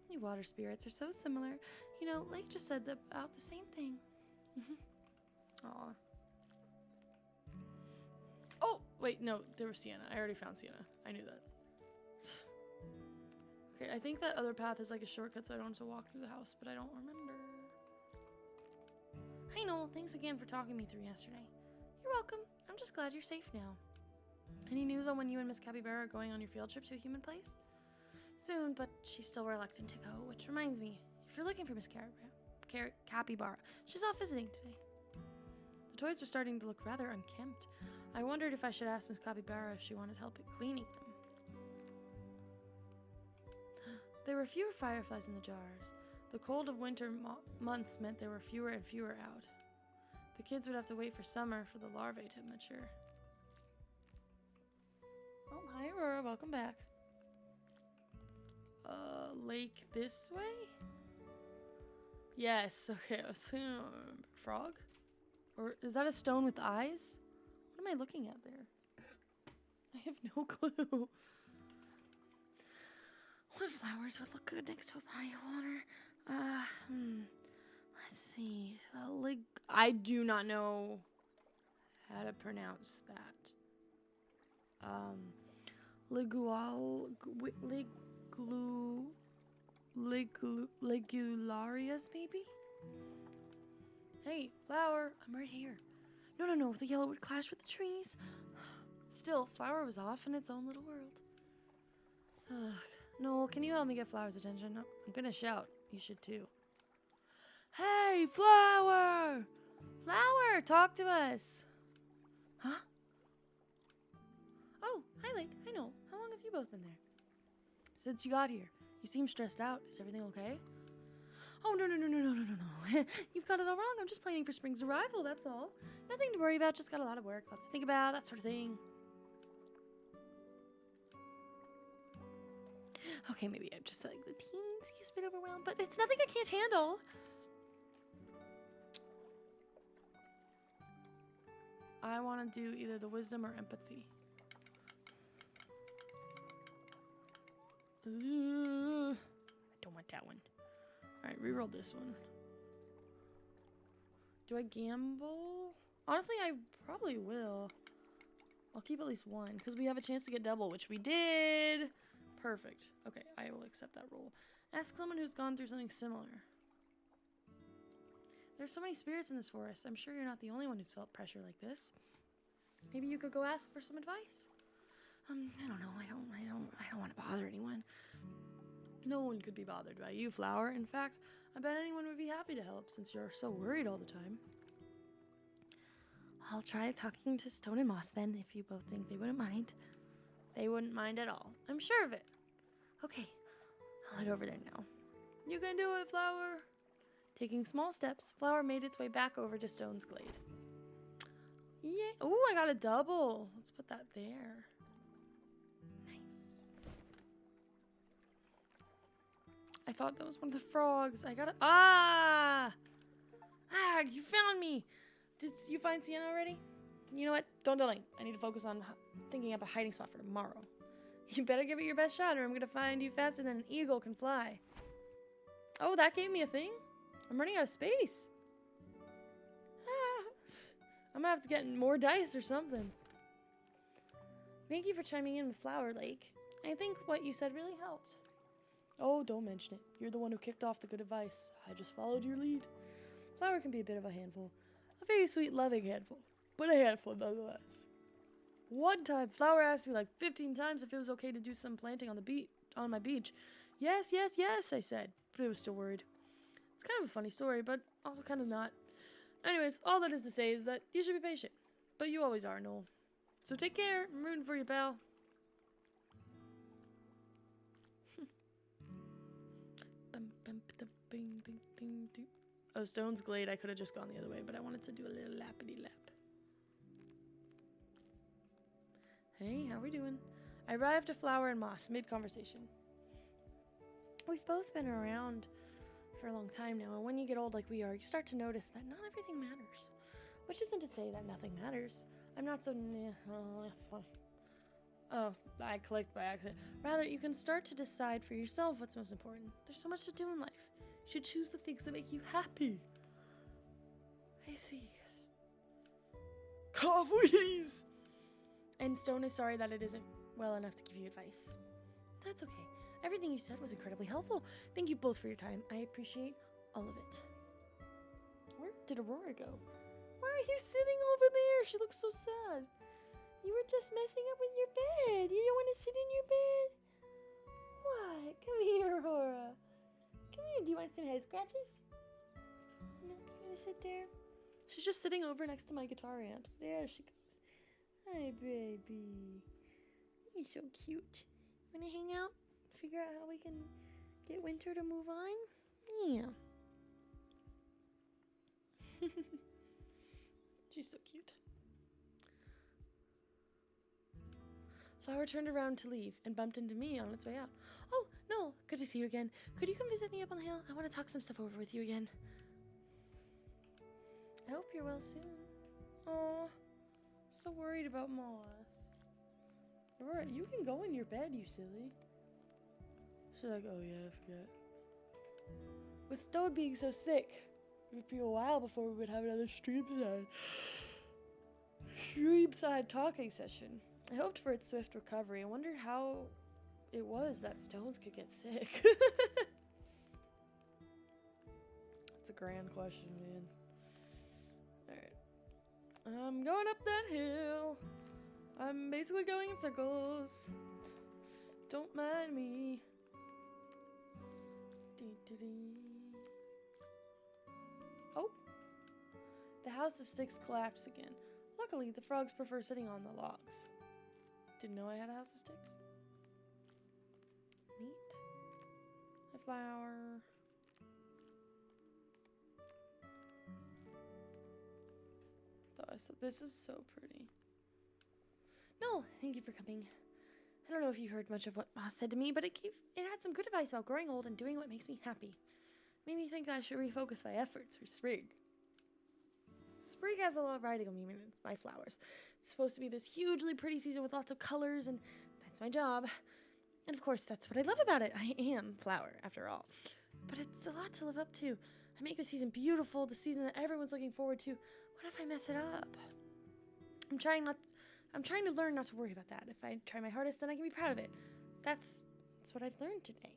You water spirits are so similar. You know, Lake just said about the same thing. Aw. Oh, wait, no, there was Sienna. I already found Sienna. I knew that. Okay, I think that other path is like a shortcut so I don't have to walk through the house, but I don't remember. Hi, Noel. Thanks again for talking me through yesterday. You're welcome. I'm just glad you're safe now. Any news on when you and Miss Capybara are going on your field trip to a human place? Soon, but she's still reluctant to go, which reminds me, if you're looking for Miss Capybara, she's off visiting today. The toys are starting to look rather unkempt. I wondered if I should ask Miss Capybara if she wanted help at cleaning them. There were fewer fireflies in the jars. The cold of winter months meant there were fewer and fewer out. The kids would have to wait for summer for the larvae to mature. Oh, hi Aurora, welcome back. Lake this way? Yes, okay, I was thinking, frog? Or is that a stone with eyes? What am I looking at there? I have no clue. What flowers would look good next to a body of water? Let's see. I do not know how to pronounce that. Ligularias, maybe? Hey, Flower, I'm right here. No, the yellow would clash with the trees. Still, Flower was off in its own little world. Ugh. Noel, can you help me get Flower's attention? No, I'm gonna shout. You should too. Hey, Flower! Flower, talk to us! Huh? Oh, hi, Lake. Hi, Noel. How long have you both been there? Since you got here. You seem stressed out. Is everything okay? Oh, no. You've got it all wrong. I'm just planning for spring's arrival, that's all. Nothing to worry about, just got a lot of work, lots to think about, that sort of thing. Okay, maybe I'm just like the teensiest bit overwhelmed, but it's nothing I can't handle. I want to do either the wisdom or empathy. Ooh, I don't want that one. Alright, reroll this one. Do I gamble? Honestly, I probably will. I'll keep at least one, because we have a chance to get double, which we did. Perfect. Okay, I will accept that roll. Ask someone who's gone through something similar. There's so many spirits in this forest. I'm sure you're not the only one who's felt pressure like this. Maybe you could go ask for some advice. I don't know. I don't want to bother anyone. No one could be bothered by you, Flower. In fact, I bet anyone would be happy to help since you're so worried all the time. I'll try talking to Stone and Moss then, if you both think they wouldn't mind. They wouldn't mind at all. I'm sure of it. Okay, I'll head over there now. You can do it, Flower. Taking small steps, Flower made its way back over to Stone's Glade. Yeah. Oh, I got a double. Let's put that there. Nice. I thought that was one of the frogs. I got it. Ah! Ah, you found me. Did you find Sienna already? You know what? Don't delay. I need to focus on thinking up a hiding spot for tomorrow. You better give it your best shot or I'm gonna find you faster than an eagle can fly. Oh, that gave me a thing? I'm running out of space. Ah, I'm gonna have to get more dice or something. Thank you for chiming in with Flower Lake. I think what you said really helped. Oh, don't mention it. You're the one who kicked off the good advice. I just followed your lead. Flower can be a bit of a handful. A very sweet, loving handful. But a handful nonetheless. One time, Flower asked me like 15 times if it was okay to do some planting on my beach. Yes, I said, but I was still worried. It's kind of a funny story, but also kind of not. Anyways, all that is to say is that you should be patient. But you always are, Noel. So take care. I'm rooting for you, pal. Oh, Stone's Glade. I could have just gone the other way, but I wanted to do a little lappity lap. Hey, how we doing? I arrived at Flower and Moss mid-conversation. We've both been around for a long time now, and when you get old like we are, you start to notice that not everything matters. Which isn't to say that nothing matters. I'm not so oh, I clicked by accident. Rather, you can start to decide for yourself what's most important. There's so much to do in life. You should choose the things that make you happy. I see. Please. And Stone is sorry that it isn't well enough to give you advice. That's okay. Everything you said was incredibly helpful. Thank you both for your time. I appreciate all of it. Where did Aurora go? Why are you sitting over there? She looks so sad. You were just messing up with your bed. You don't want to sit in your bed? What? Come here, Aurora. Come here. Do you want some head scratches? No, you're going to sit there? She's just sitting over next to my guitar amps. There she goes. Hi, baby. You're so cute. Want to hang out? Figure out how we can get Winter to move on? Yeah. She's so cute. Flower turned around to leave and bumped into me on its way out. Oh, no, good to see you again. Could you come visit me up on the hill? I want to talk some stuff over with you again. I hope you're well soon. Aw, so worried about Moss. Aurora, you can go in your bed, you silly. She's like, oh yeah, I forget. With Stone being so sick, it would be a while before we would have another streamside talking session. I hoped for its swift recovery. I wondered how it was that stones could get sick. It's a grand question, man. Alright. I'm going up that hill. I'm basically going in circles. Don't mind me. Oh! The house of sticks collapsed again. Luckily, the frogs prefer sitting on the logs. Didn't know I had a house of sticks. Neat. A flower. Thought I said this is so pretty. No, thank you for coming. I don't know if you heard much of what Ma said to me, but it had some good advice about growing old and doing what makes me happy. Made me think that I should refocus my efforts for spring. Spring has a lot of writing on me in my flowers. It's supposed to be this hugely pretty season with lots of colors, and that's my job. And of course, that's what I love about it. I am flower, after all. But it's a lot to live up to. I make the season beautiful, the season that everyone's looking forward to. What if I mess it up? I'm trying to learn not to worry about that. If I try my hardest, then I can be proud of it. That's what I've learned today.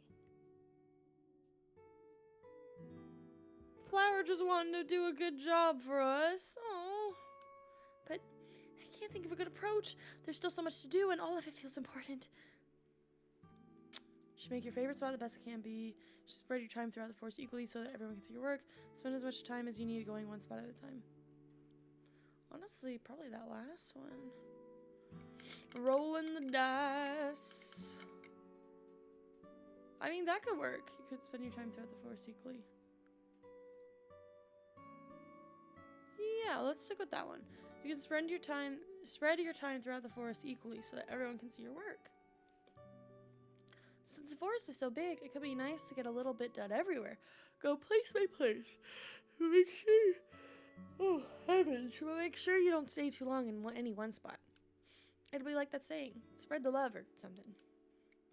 Flower just wanted to do a good job for us. Oh, but I can't think of a good approach. There's still so much to do, and all of it feels important. You should make your favorite spot the best it can be. You should spread your time throughout the forest equally so that everyone can see your work. Spend as much time as you need going one spot at a time. Honestly, probably that last one. Rolling the dice. I mean, that could work. You could spend your time throughout the forest equally. Yeah, let's stick with that one. You can spread your time throughout the forest equally so that everyone can see your work. Since the forest is so big, it could be nice to get a little bit done everywhere. Go place by place. Make sure. Oh, heavens. Make sure you don't stay too long in any one spot. It'll be like that saying, spread the love or something.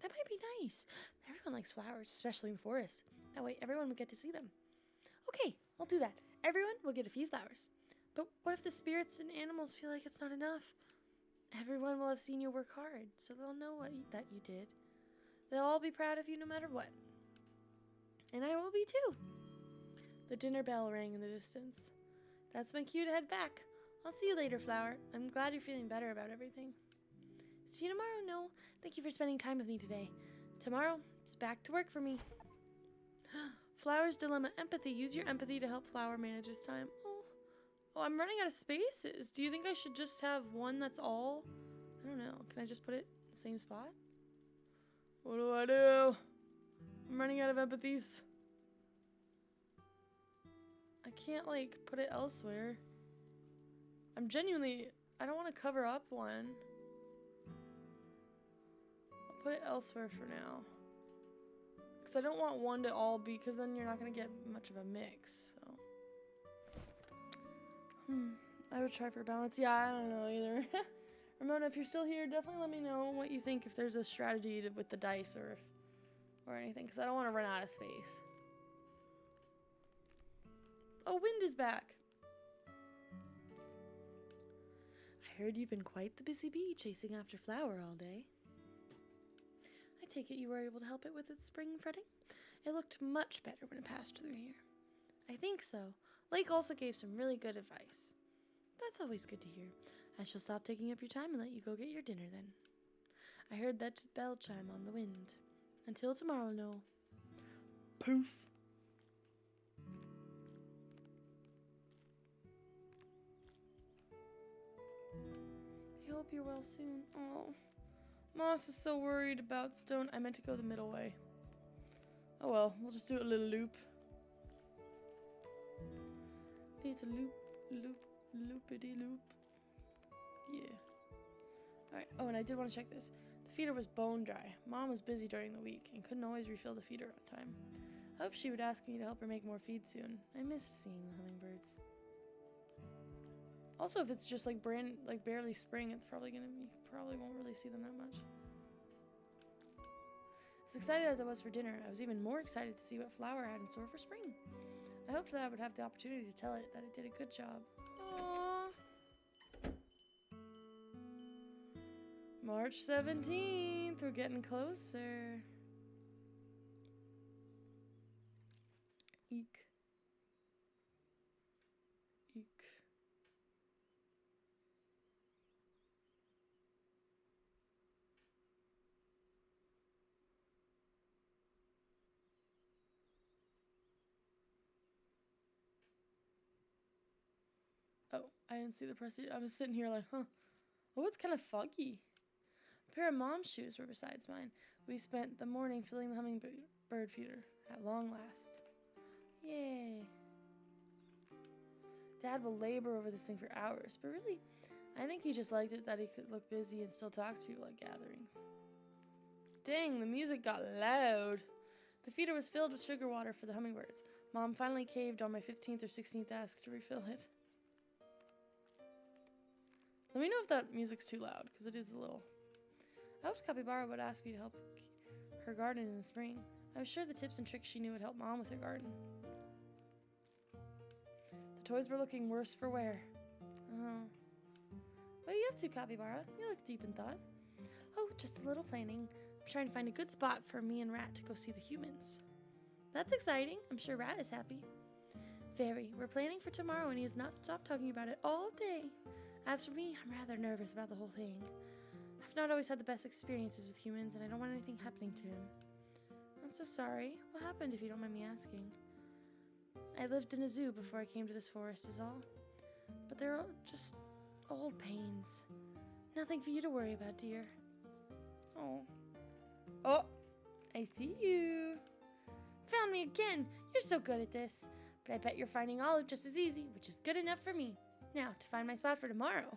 That might be nice. Everyone likes flowers, especially in the forest. That way everyone will get to see them. Okay, I'll do that. Everyone will get a few flowers. But what if the spirits and animals feel like it's not enough? Everyone will have seen you work hard, so they'll know that you did. They'll all be proud of you no matter what. And I will be too. The dinner bell rang in the distance. That's my cue to head back. I'll see you later, Flower. I'm glad you're feeling better about everything. See you tomorrow, No. Thank you for spending time with me today. Tomorrow, it's back to work for me. Flower's dilemma, empathy. Use your empathy to help Flower manage its time. Oh, I'm running out of spaces. Do you think I should just have one that's all? I don't know. Can I just put it in the same spot? What do I do? I'm running out of empathies. I can't, like, put it elsewhere. I don't want to cover up one. I'll put it elsewhere for now. Because I don't want one to all be, because then you're not going to get much of a mix, so. I would try for balance. Yeah, I don't know either. Ramona, if you're still here, definitely let me know what you think, if there's a strategy with the dice or anything, because I don't want to run out of space. Oh, Wind is back. I heard you've been quite the busy bee chasing after Flower all day. I take it you were able to help it with its spring fretting? It looked much better when it passed through here. I think so. Lake also gave some really good advice. That's always good to hear. I shall stop taking up your time and let you go get your dinner then. I heard that bell chime on the wind. Until tomorrow, No. Poof. I hope you're well soon. Oh, Moss is so worried about Stone. I meant to go the middle way. Oh well, we'll just do a little loop. Little loop, loopity loop. Yeah. Alright, oh, and I did want to check this. The feeder was bone dry. Mom was busy during the week and couldn't always refill the feeder on time. I hope she would ask me to help her make more feed soon. I missed seeing the hummingbirds. Also, if it's just like barely spring, you probably won't really see them that much. As excited as I was for dinner, I was even more excited to see what Flower had in store for spring. I hoped that I would have the opportunity to tell it that it did a good job. Aww. March 17th, we're getting closer. Eek. I didn't see the press. I was sitting here like, huh. Oh, it's kind of foggy. A pair of mom's shoes were beside mine. We spent the morning filling the hummingbird feeder at long last. Yay. Dad will labor over this thing for hours, but really, I think he just liked it that he could look busy and still talk to people at gatherings. Dang, the music got loud. The feeder was filled with sugar water for the hummingbirds. Mom finally caved on my 15th or 16th ask to refill it. Let me know if that music's too loud, because it is a little. I hoped Capybara would ask me to help her garden in the spring. I was sure the tips and tricks she knew would help Mom with her garden. The toys were looking worse for wear. Oh. What are you up to, Capybara? You look deep in thought. Oh, just a little planning. I'm trying to find a good spot for me and Rat to go see the humans. That's exciting. I'm sure Rat is happy. Very. We're planning for tomorrow and he has not stopped talking about it all day. As for me, I'm rather nervous about the whole thing. I've not always had the best experiences with humans and I don't want anything happening to him. I'm so sorry. What happened, if you don't mind me asking? I lived in a zoo before I came to this forest is all. But they're just old pains. Nothing for you to worry about, dear. Oh. Oh, I see you. Found me again. You're so good at this. But I bet you're finding Olive just as easy, which is good enough for me. Now, to find my spot for tomorrow.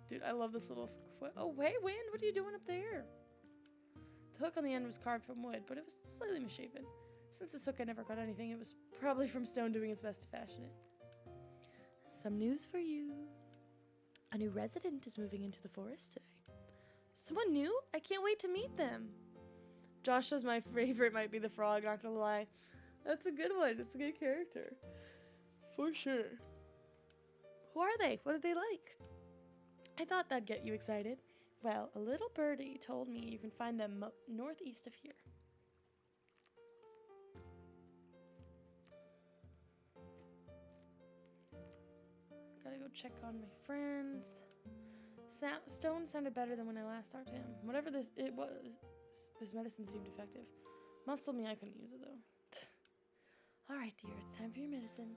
Dude, I love this little... Oh, hey, Wind, what are you doing up there? The hook on the end was carved from wood, but it was slightly misshapen. Since this hook I never got anything, it was probably from stone doing its best to fashion it. Some news for you. A new resident is moving into the forest today. Someone new? I can't wait to meet them. Josh says my favorite might be the frog, not gonna lie. That's a good one. It's a good character. For sure. Who are they? What are they like? I thought that'd get you excited. Well, a little birdie told me you can find them northeast of here. Gotta go check on my friends. Stone sounded better than when I last talked to him. Whatever this medicine seemed effective. Moss told me I couldn't use it though. Alright dear, it's time for your medicine.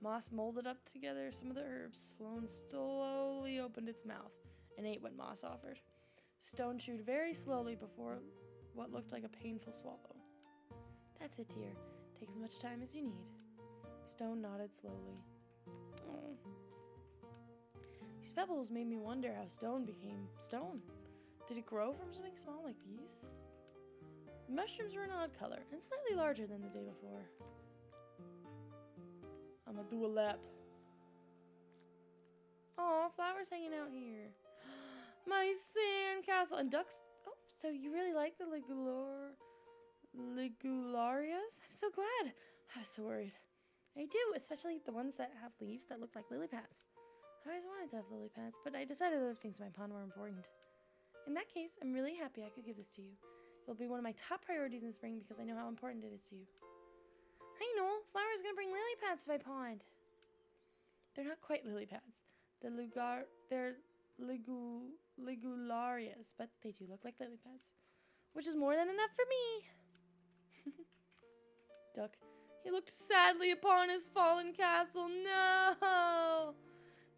Moss molded up together some of the herbs. Sloane slowly opened its mouth and ate what Moss offered. Stone chewed very slowly before what looked like a painful swallow. That's it, dear. Take as much time as you need. Stone nodded slowly. Oh. These pebbles made me wonder how stone became stone. Did it grow from something small like these? The mushrooms were an odd color and slightly larger than the day before. I'm gonna do a lap. Aw, flowers hanging out here. My sand castle and ducks. Oh, so you really like the ligularias? I'm so glad. I was so worried. I do, especially the ones that have leaves that look like lily pads. I always wanted to have lily pads, but I decided other things in my pond were important. In that case, I'm really happy I could give this to you. It'll be one of my top priorities in spring because I know how important it is to you. Hey Noel, Flower's gonna bring lily pads to my pond. They're not quite lily pads. They're ligularias, but they do look like lily pads. Which is more than enough for me. Duck. He looked sadly upon his fallen castle. No!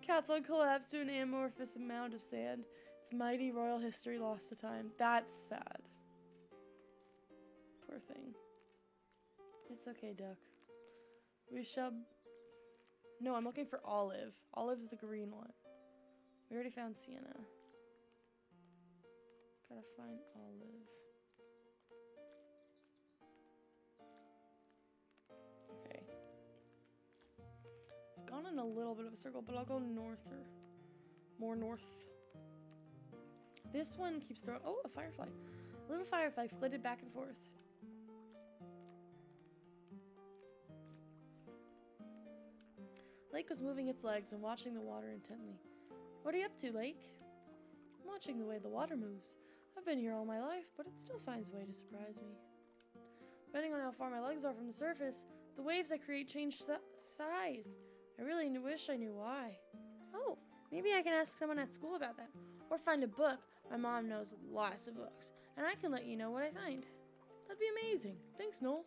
Castle collapsed to an amorphous amount of sand. Its mighty royal history lost to time. That's sad. Poor thing. It's okay, Duck. We shall... No, I'm looking for Olive. Olive's the green one. We already found Sienna. Gotta find Olive. Okay. I've gone in a little bit of a circle, but I'll go north or more north. This one keeps throwing... Oh, a firefly. A little firefly flitted back and forth. Lake was moving its legs and watching the water intently. What are you up to, Lake? I'm watching the way the water moves. I've been here all my life, but it still finds a way to surprise me. Depending on how far my legs are from the surface, the waves I create change size. I really wish I knew why. Oh, maybe I can ask someone at school about that. Or find a book. My mom knows lots of books, and I can let you know what I find. That'd be amazing. Thanks, Noel.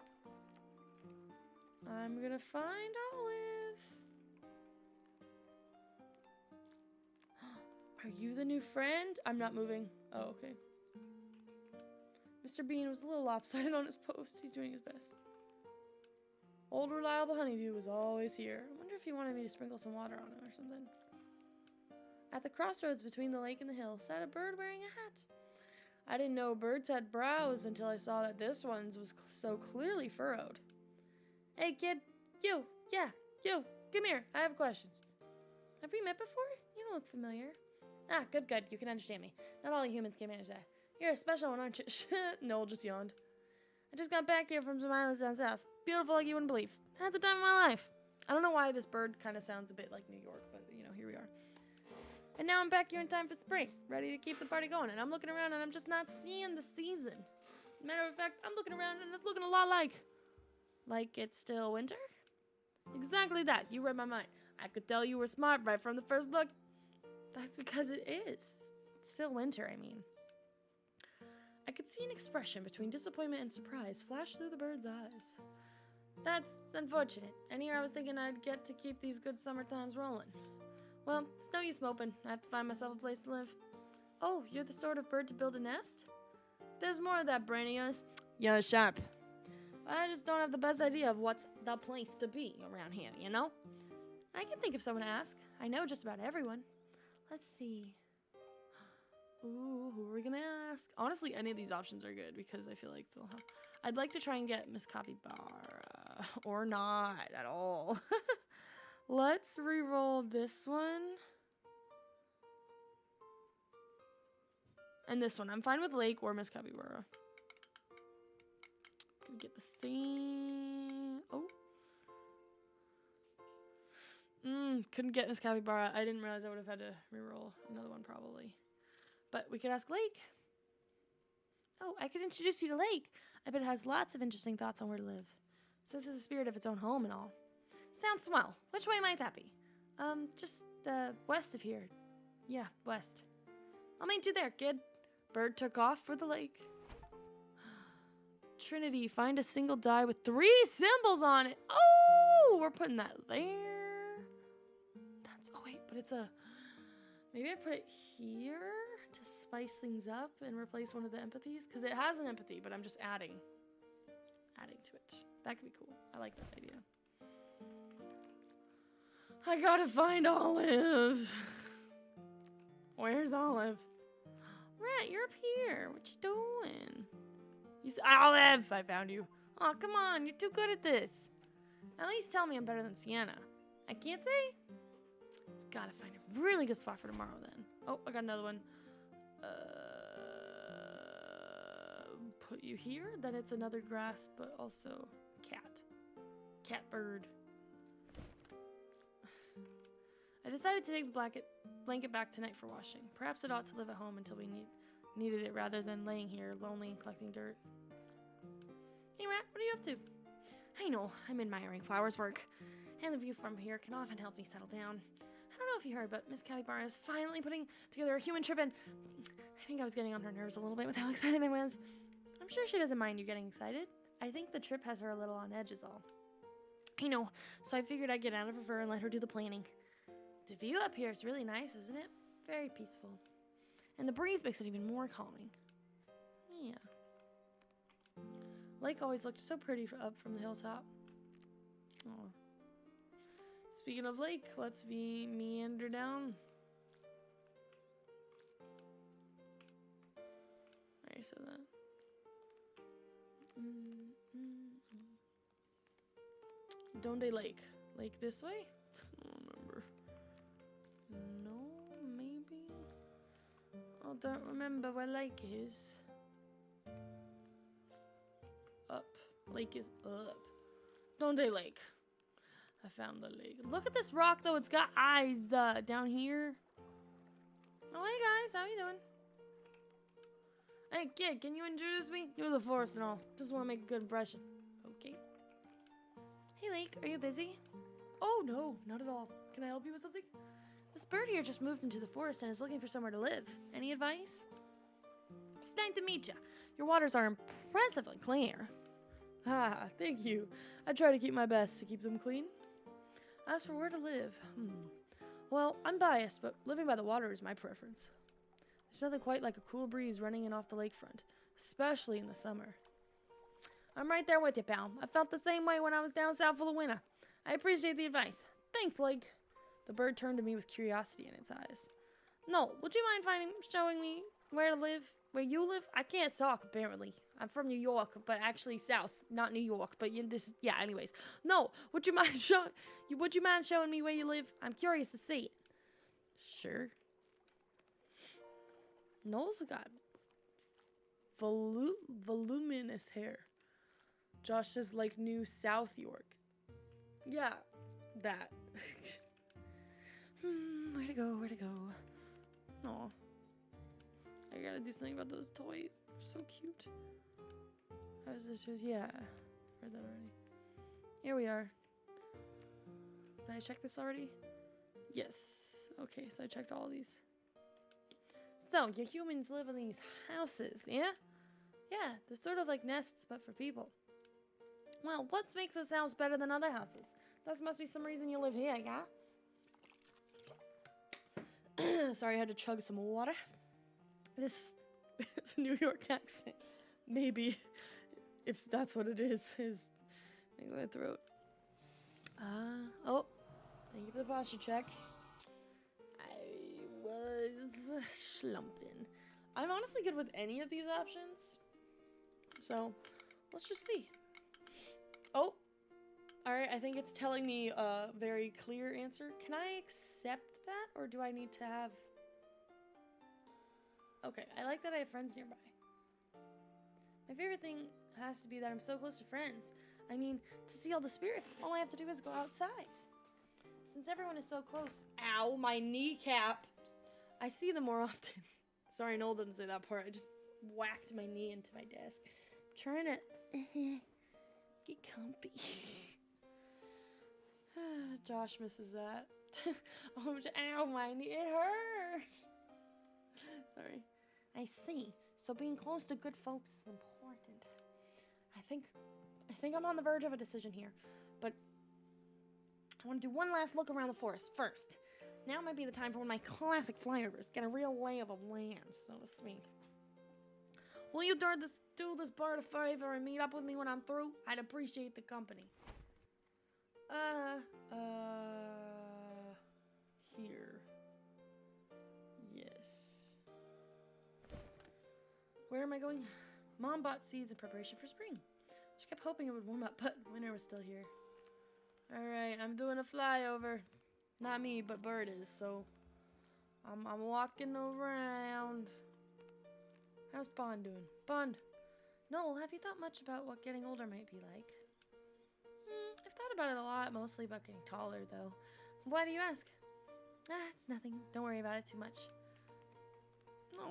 I'm gonna find Olive. Are you the new friend? I'm not moving. Oh, okay. Mr. Bean was a little lopsided on his post. He's doing his best. Old reliable honeydew was always here. I wonder if he wanted me to sprinkle some water on him or something. At the crossroads between the lake and the hill sat a bird wearing a hat. I didn't know birds had brows until I saw that this one's was so clearly furrowed. Hey, kid. You. Yeah, you. Come here. I have questions. Have we met before? You don't look familiar. Ah, good, good. You can understand me. Not all humans can manage that. You're a special one, aren't you? Noel just yawned. I just got back here from some islands down south. Beautiful like you wouldn't believe. I had the time of my life. I don't know why this bird kind of sounds a bit like New York, but, you know, here we are. And now I'm back here in time for spring, ready to keep the party going. And I'm looking around and I'm just not seeing the season. Matter of fact, I'm looking around and it's looking a lot like it's still winter? Exactly that. You read my mind. I could tell you were smart right from the first look. That's because it is. It's still winter, I mean. I could see an expression between disappointment and surprise flash through the bird's eyes. That's unfortunate. And here I was thinking I'd get to keep these good summer times rolling. Well, it's no use moping. I have to find myself a place to live. Oh, you're the sort of bird to build a nest? There's more of that brain of yours. You're sharp. I just don't have the best idea of what's the place to be around here, you know? I can think of someone to ask. I know just about everyone. Let's see. Ooh, who are we gonna ask? Honestly, any of these options are good because I feel like they'll have... I'd like to try and get Miss Capybara. Or not at all. Let's re-roll this one. And this one. I'm fine with Lake or Miss Capybara. Could get the same... Oh. Couldn't get Miss Capybara. I didn't realize I would have had to re-roll another one probably. But we could ask Lake. Oh, I could introduce you to Lake. I bet it has lots of interesting thoughts on where to live. Since it's a spirit of its own home and all. Sounds swell. Which way might that be? Just, west of here. Yeah, west. I'll meet you there, kid. Bird took off for the lake. Trinity, find a single die with 3 symbols on it. Oh, we're putting that there. That's, oh wait, but it's a, maybe I put it here to spice things up and replace one of the empathies. Because it has an empathy, but I'm just adding to it. That could be cool. I like that idea. I gotta find Olive. Where's Olive? Rat, you're up here. What you doing? You said, Olive! I found you. Oh, come on. You're too good at this. At least tell me I'm better than Sienna. I can't say? Gotta find a really good spot for tomorrow then. Oh, I got another one. Put you here. Then it's another grass, but also cat. Cat bird. I decided to take the blanket back tonight for washing. Perhaps it ought to live at home until we needed it rather than laying here lonely and collecting dirt. Hey Rat, what are you up to? I know, I'm admiring Flower's work. And the view from here can often help me settle down. I don't know if you heard, but Miss Capybara is finally putting together a human trip and I think I was getting on her nerves a little bit with how excited I was. I'm sure she doesn't mind you getting excited. I think the trip has her a little on edge is all. I know, so I figured I'd get out of her fur and let her do the planning. The view up here is really nice, isn't it? Very peaceful. And the breeze makes it even more calming. Yeah. Lake always looked so pretty up from the hilltop. Oh. Speaking of lake, let's meander down. I already said that. Donde Lake. Lake this way? I don't remember. No, maybe? I don't remember where lake is. Up. Lake is up. Donde Lake. I found the lake. Look at this rock though. It's got eyes down here. Oh, hey guys. How you doing? Hey kid, can you introduce me? You're the forest and all. Just want to make a good impression. Okay. Hey Lake, are you busy? Oh no, not at all. Can I help you with something? This bird here just moved into the forest and is looking for somewhere to live. Any advice? It's nice to meet ya. Your waters are impressively clear. Ah, thank you. I try to keep my best to keep them clean. As for where to live, Well, I'm biased, but living by the water is my preference. There's nothing quite like a cool breeze running in off the lakefront, especially in the summer. I'm right there with you, pal. I felt the same way when I was down south for the winter. I appreciate the advice. Thanks, Lake. The bird turned to me with curiosity in its eyes. No, would you mind showing me where to live? Where you live? I can't talk, apparently. I'm from New York, but actually south, not New York. But yeah. Anyways, no. Would you mind showing me where you live? I'm curious to see it. Sure. Noel's got voluminous hair. Josh says like New South York. Yeah, that. Where to go? Where to go? Aw. I gotta do something about those toys. They're so cute. How is this just... Yeah. Read that already. Here we are. Did I check this already? Yes. Okay, so I checked all these. So, you humans live in these houses, yeah? Yeah, they're sort of like nests, but for people. Well, what makes this house better than other houses? There must be some reason you live here, yeah? Sorry, I had to chug some water. This is a New York accent. Maybe, if that's what it is in my throat. Oh, thank you for the posture check. I was slumping. I'm honestly good with any of these options. So, let's just see. Oh, alright, I think it's telling me a very clear answer. Can I accept that, or do I need to have... Okay, I like that I have friends nearby. My favorite thing has to be that I'm so close to friends. I mean, to see all the spirits, all I have to do is go outside. Since everyone is so close... Ow, my kneecap! I see them more often. Sorry, Noel didn't say that part. I just whacked my knee into my desk. I'm trying to get comfy. Josh misses that. Oh, ow, my knee, it hurts. Sorry. I see. So being close to good folks is important. I think I'm on the verge of a decision here, but I want to do one last look around the forest first. Now might be the time for one of my classic flyovers. Get a real lay of the land, so to speak. Will you do this bird a favor and meet up with me when I'm through? I'd appreciate the company. Here. Yes. Where am I going? Mom bought seeds in preparation for spring. She kept hoping it would warm up, but winter was still here. Alright, I'm doing a flyover. Not me, but Bird is, so I'm walking around. How's Bond doing? Bond! Noel, have you thought much about what getting older might be like? I've thought about it a lot, mostly about getting taller, though. Why do you ask? It's nothing. Don't worry about it too much. No.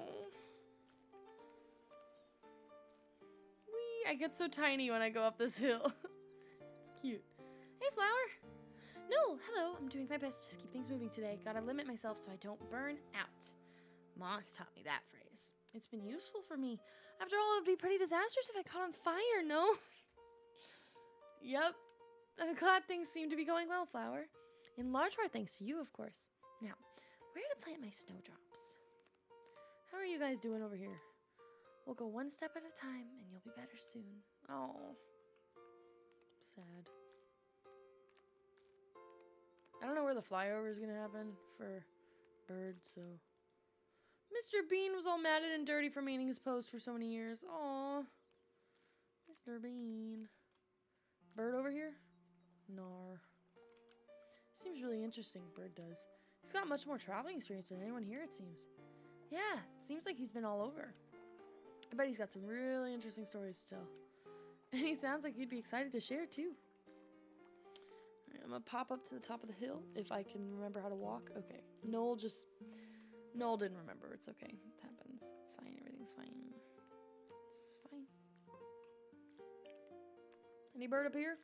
Whee! I get so tiny when I go up this hill. It's cute. Hey, Flower! No, hello. I'm doing my best to just keep things moving today. Gotta limit myself so I don't burn out. Moss taught me that phrase. It's been useful for me. After all, it would be pretty disastrous if I caught on fire, no? Yep. I'm glad things seem to be going well, Flower. In large part thanks to you, of course. Now, where to plant my snowdrops? How are you guys doing over here? We'll go one step at a time, and you'll be better soon. Oh. Sad. I don't know where the flyover is going to happen for Bird, so... Mr. Bean was all matted and dirty for meeting his post for so many years. Aww. Mr. Bean. Bird over here? Nar. Seems really interesting, Bird does. He's got much more traveling experience than anyone here, it seems. Yeah, it seems like he's been all over. I bet he's got some really interesting stories to tell. And he sounds like he'd be excited to share, too. Alright, I'm gonna pop up to the top of the hill, if I can remember how to walk. Okay. Noel didn't remember. It's okay. It happens. It's fine. Everything's fine. It's fine. Any bird up here?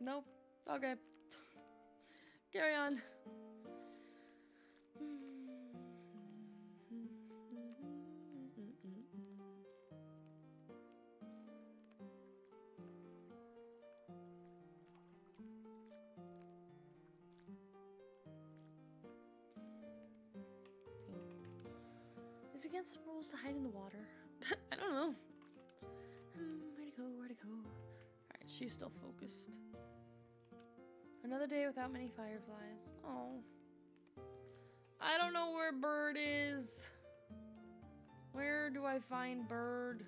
Nope. Okay. Carry on. Is it against the rules to hide in the water? I don't know. Where to go? Where to go? Alright, she's still focused. Another day without many fireflies. Oh. I don't know where Bird is. Where do I find Bird?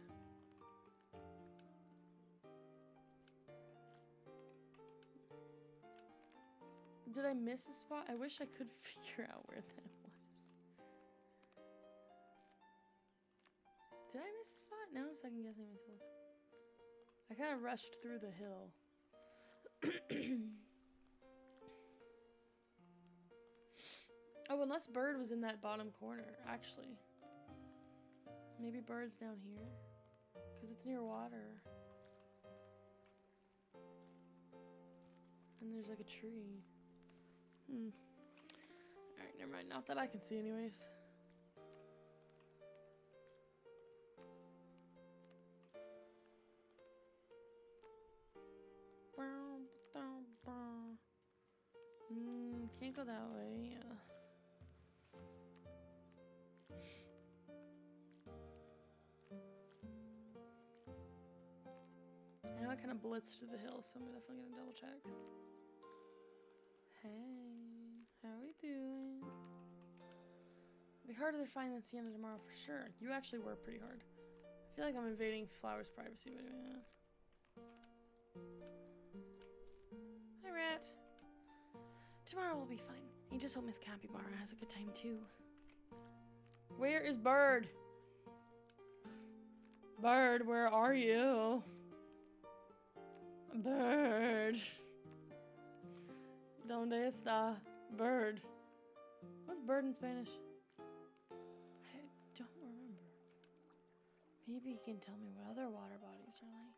Did I miss a spot? I wish I could figure out where that was. Did I miss a spot? Now I'm second guessing myself. I kind of rushed through the hill. Oh, unless Bird was in that bottom corner, actually. Maybe Bird's down here. Because it's near water. And there's like a tree. Alright, never mind. Not that I can see anyways. Can't go that way, yeah. I know I kind of blitzed to the hill, so I'm definitely gonna double check. Hey, how we doing? It'll be harder to find than Sienna tomorrow for sure. You actually were pretty hard. I feel like I'm invading Flower's privacy, but yeah. Hi, Rat. Tomorrow will be fine. You just hope Miss Capybara has a good time too. Where is Bird? Bird, where are you? Bird. Donde está? Bird. What's bird in Spanish? I don't remember. Maybe he can tell me what other water bodies are like.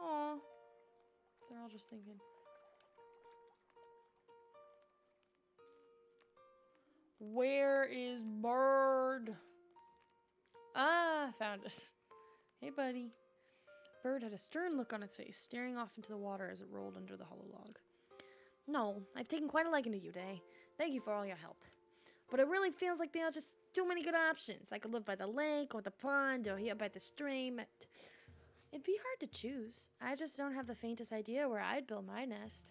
Aw. They're all just thinking. Where is Bird? Ah, found it. Hey, buddy. Bird had a stern look on its face, staring off into the water as it rolled under the hollow log. No, I've taken quite a liking to you today. Thank you for all your help. But it really feels like there are just too many good options. I could live by the lake, or the pond, or here by the stream. It'd be hard to choose. I just don't have the faintest idea where I'd build my nest.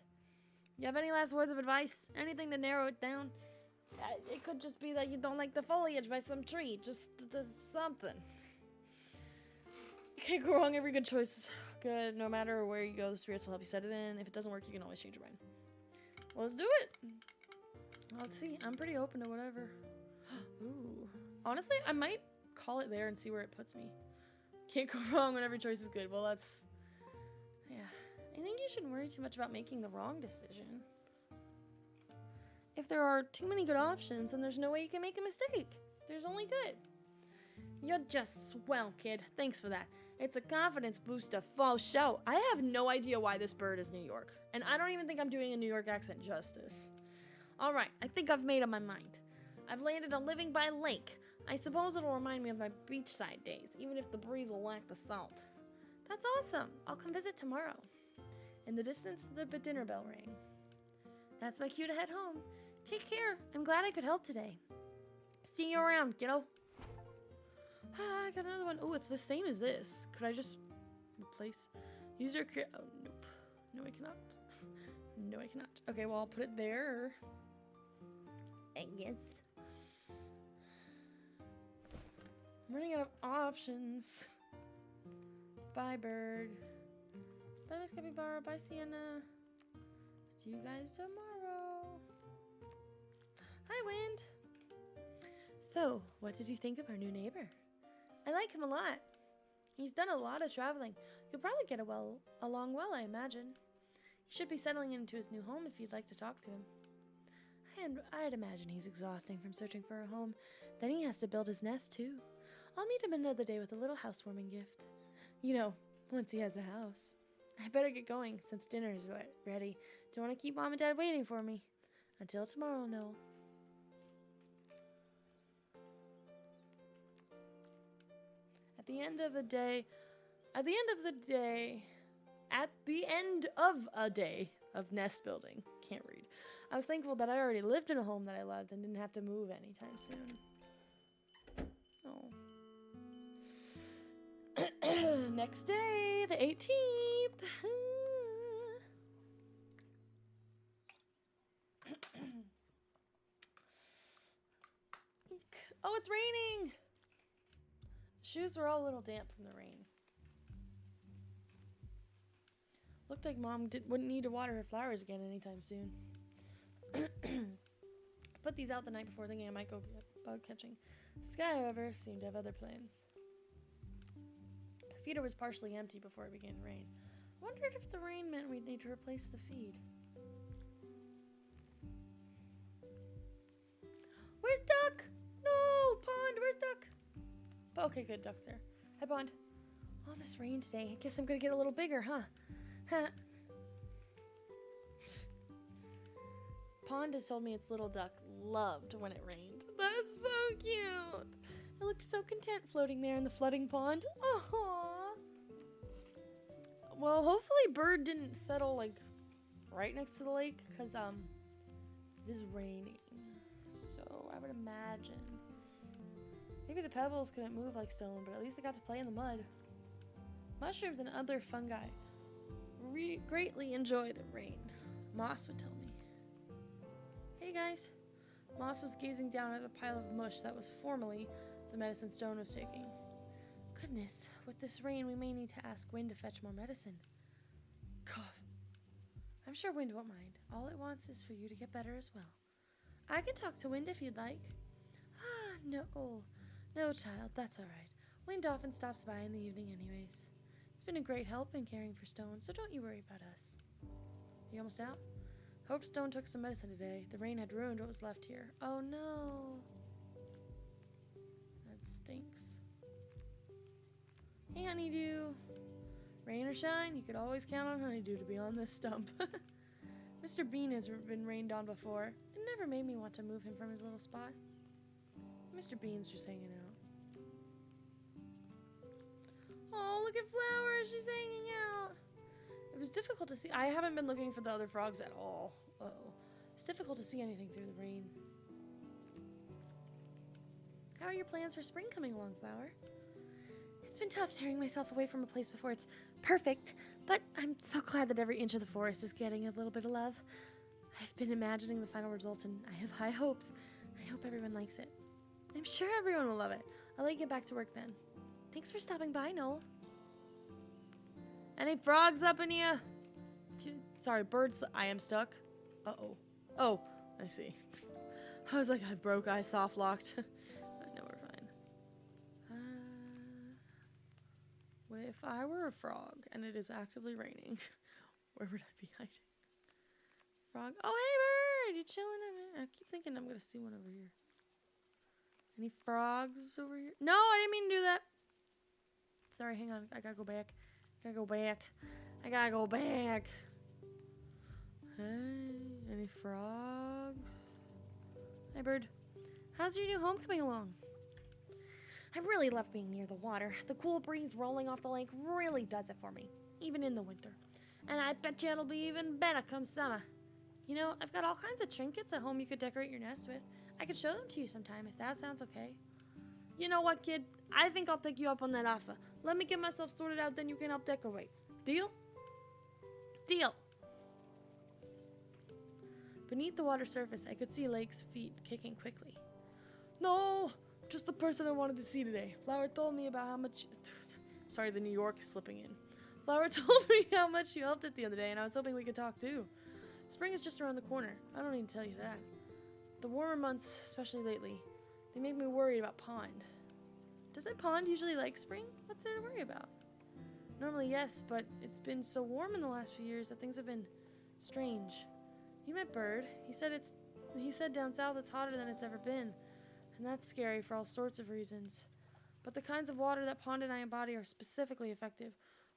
You have any last words of advice? Anything to narrow it down? It could just be that you don't like the foliage by some tree. Just something. You can't go wrong. Every good choice is good. No matter where you go, the spirits will help you set it in. If it doesn't work, you can always change your mind. Well, let's do it. Let's see. I'm pretty open to whatever. Ooh. Honestly, I might call it there and see where it puts me. Can't go wrong when every choice is good. Well, that's... yeah. I think you shouldn't worry too much about making the wrong decision. If there are too many good options, then there's no way you can make a mistake. There's only good. You're just swell, kid. Thanks for that. It's a confidence booster for show. I have no idea why this bird is New York. And I don't even think I'm doing a New York accent justice. Alright, I think I've made up my mind. I've landed on living by lake. I suppose it'll remind me of my beachside days, even if the breeze will lack the salt. That's awesome. I'll come visit tomorrow. In the distance, the dinner bell rang. That's my cue to head home. Take care. I'm glad I could help today. See you around, kiddo. I got another one. Oh, it's the same as this. Could I just replace? User create. Oh, nope. No, I cannot. No, I cannot. Okay, well, I'll put it there. Yes. I'm running out of options. Bye, bird. Bye, Miss Capybara. Bye, Sienna. See you guys tomorrow. Hi, Wind. So, what did you think of our new neighbor? I like him a lot. He's done a lot of traveling. You'll probably get along well, I imagine. He should be settling into his new home if you'd like to talk to him. And I'd imagine he's exhausting from searching for a home. Then he has to build his nest, too. I'll meet him another day with a little housewarming gift. You know, once he has a house. I better get going, since dinner is ready. Don't want to keep Mom and Dad waiting for me. Until tomorrow, Noel. At the end of a day of nest building, can't read, I was thankful that I already lived in a home that I loved and didn't have to move anytime soon. Oh. Next day, the 18th. Oh, it's raining! Shoes were all a little damp from the rain. Looked like Mom wouldn't need to water her flowers again anytime soon. Put these out the night before thinking I might go get bug catching. The sky, however, seemed to have other plans. The feeder was partially empty before it began to rain. I wondered if the rain meant we'd need to replace the feed. Where's Duck? No! Pond, where's Duck? Okay, good, Duck's there. Hi, Pond. All this rain today. I guess I'm gonna get a little bigger, huh? Huh. Pond has told me its little duck loved when it rained. That's so cute. It looked so content floating there in the flooding pond. Aww. Well, hopefully Bird didn't settle like right next to the lake because it is raining. So I would imagine maybe the pebbles couldn't move like stone, but at least it got to play in the mud. Mushrooms and other fungi greatly enjoy the rain. Moss would tell me. Hey guys. Moss was gazing down at a pile of mush that was formerly the medicine Stone was taking. Goodness, with this rain we may need to ask Wind to fetch more medicine. Cough. I'm sure Wind won't mind. All it wants is for you to get better as well. I can talk to Wind if you'd like. Ah, no. No, child, that's all right. Wind often stops by in the evening anyways. It's been a great help in caring for Stone, so don't you worry about us. You almost out? Hope Stone took some medicine today. The rain had ruined what was left here. Oh no. That stinks. Hey, Honeydew. Rain or shine, you could always count on Honeydew to be on this stump. Mr. Bean has been rained on before. It never made me want to move him from his little spot. Mr. Bean's just hanging out. Oh, look at Flowers. She's hanging out. It was difficult to see. I haven't been looking for the other frogs at all. Uh-oh. It's difficult to see anything through the rain. How are your plans for spring coming along, Flower? It's been tough tearing myself away from a place before it's perfect, but I'm so glad that every inch of the forest is getting a little bit of love. I've been imagining the final result, and I have high hopes. I hope everyone likes it. I'm sure everyone will love it. I'll let you get back to work then. Thanks for stopping by, Noel. Any frogs up in here? Sorry, birds. I am stuck. Uh-oh. Oh, I see. I was like, I broke. I soft locked. But no, we're fine. Well, if I were a frog and it is actively raining, where would I be hiding? Frog. Oh, hey, bird. You chilling? I keep thinking I'm going to see one over here. Any frogs over here? No, I didn't mean to do that. Sorry, hang on. I gotta go back. I gotta go back. Hey, any frogs? Hi, bird. How's your new home coming along? I really love being near the water. The cool breeze rolling off the lake really does it for me, even in the winter. And I bet you it'll be even better come summer. You know, I've got all kinds of trinkets at home you could decorate your nest with. I could show them to you sometime if that sounds okay. You know what, kid? I think I'll take you up on that offer. Let me get myself sorted out, then you can help decorate. Deal? Deal. Beneath the water surface, I could see Lake's feet kicking quickly. No! Just the person I wanted to see today. Flower told me about how much... Sorry, the New York is slipping in. Flower told me how much you helped it the other day, and I was hoping we could talk too. Spring is just around the corner. I don't need to tell you that. The warmer months, especially lately, they make me worried about Pond. Does that pond usually like spring? What's there to worry about? Normally, yes, but it's been so warm in the last few years that things have been strange. You met Bird. He said down south it's hotter than it's ever been, and that's scary for all sorts of reasons. But the kinds of water that Pond and I embody are specifically effective.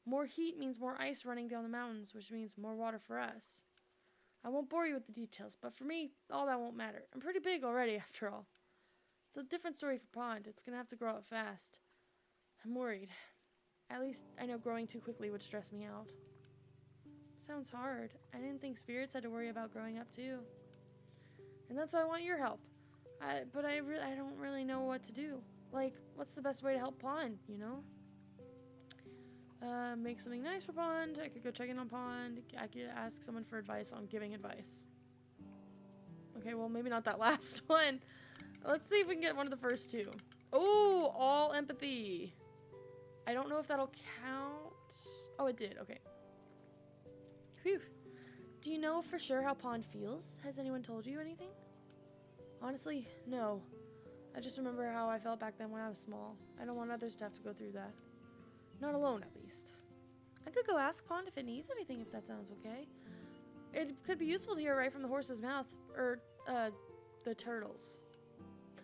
More heat means more ice running down the mountains, which means more water for us. I won't bore you with the details, but for me, all that won't matter. I'm pretty big already, after all. It's a different story for Pond. It's gonna have to grow up fast. I'm worried. At least I know growing too quickly would stress me out. Sounds hard. I didn't think spirits had to worry about growing up too. And that's why I want your help. But I don't really know what to do. Like, what's the best way to help Pond, you know? Make something nice for Pond. I could go check in on Pond. I could ask someone for advice on giving advice. Okay, well, maybe not that last one. Let's see if we can get one of the first two. Oh, all empathy. I don't know if that'll count. Oh, it did. Okay. Phew. Do you know for sure how Pond feels? Has anyone told you anything? Honestly, no. I just remember how I felt back then when I was small. I don't want others to have to go through that. Not alone, at least. I could go ask Pond if it needs anything, if that sounds okay. It could be useful to hear right from the horse's mouth. Or, the turtles.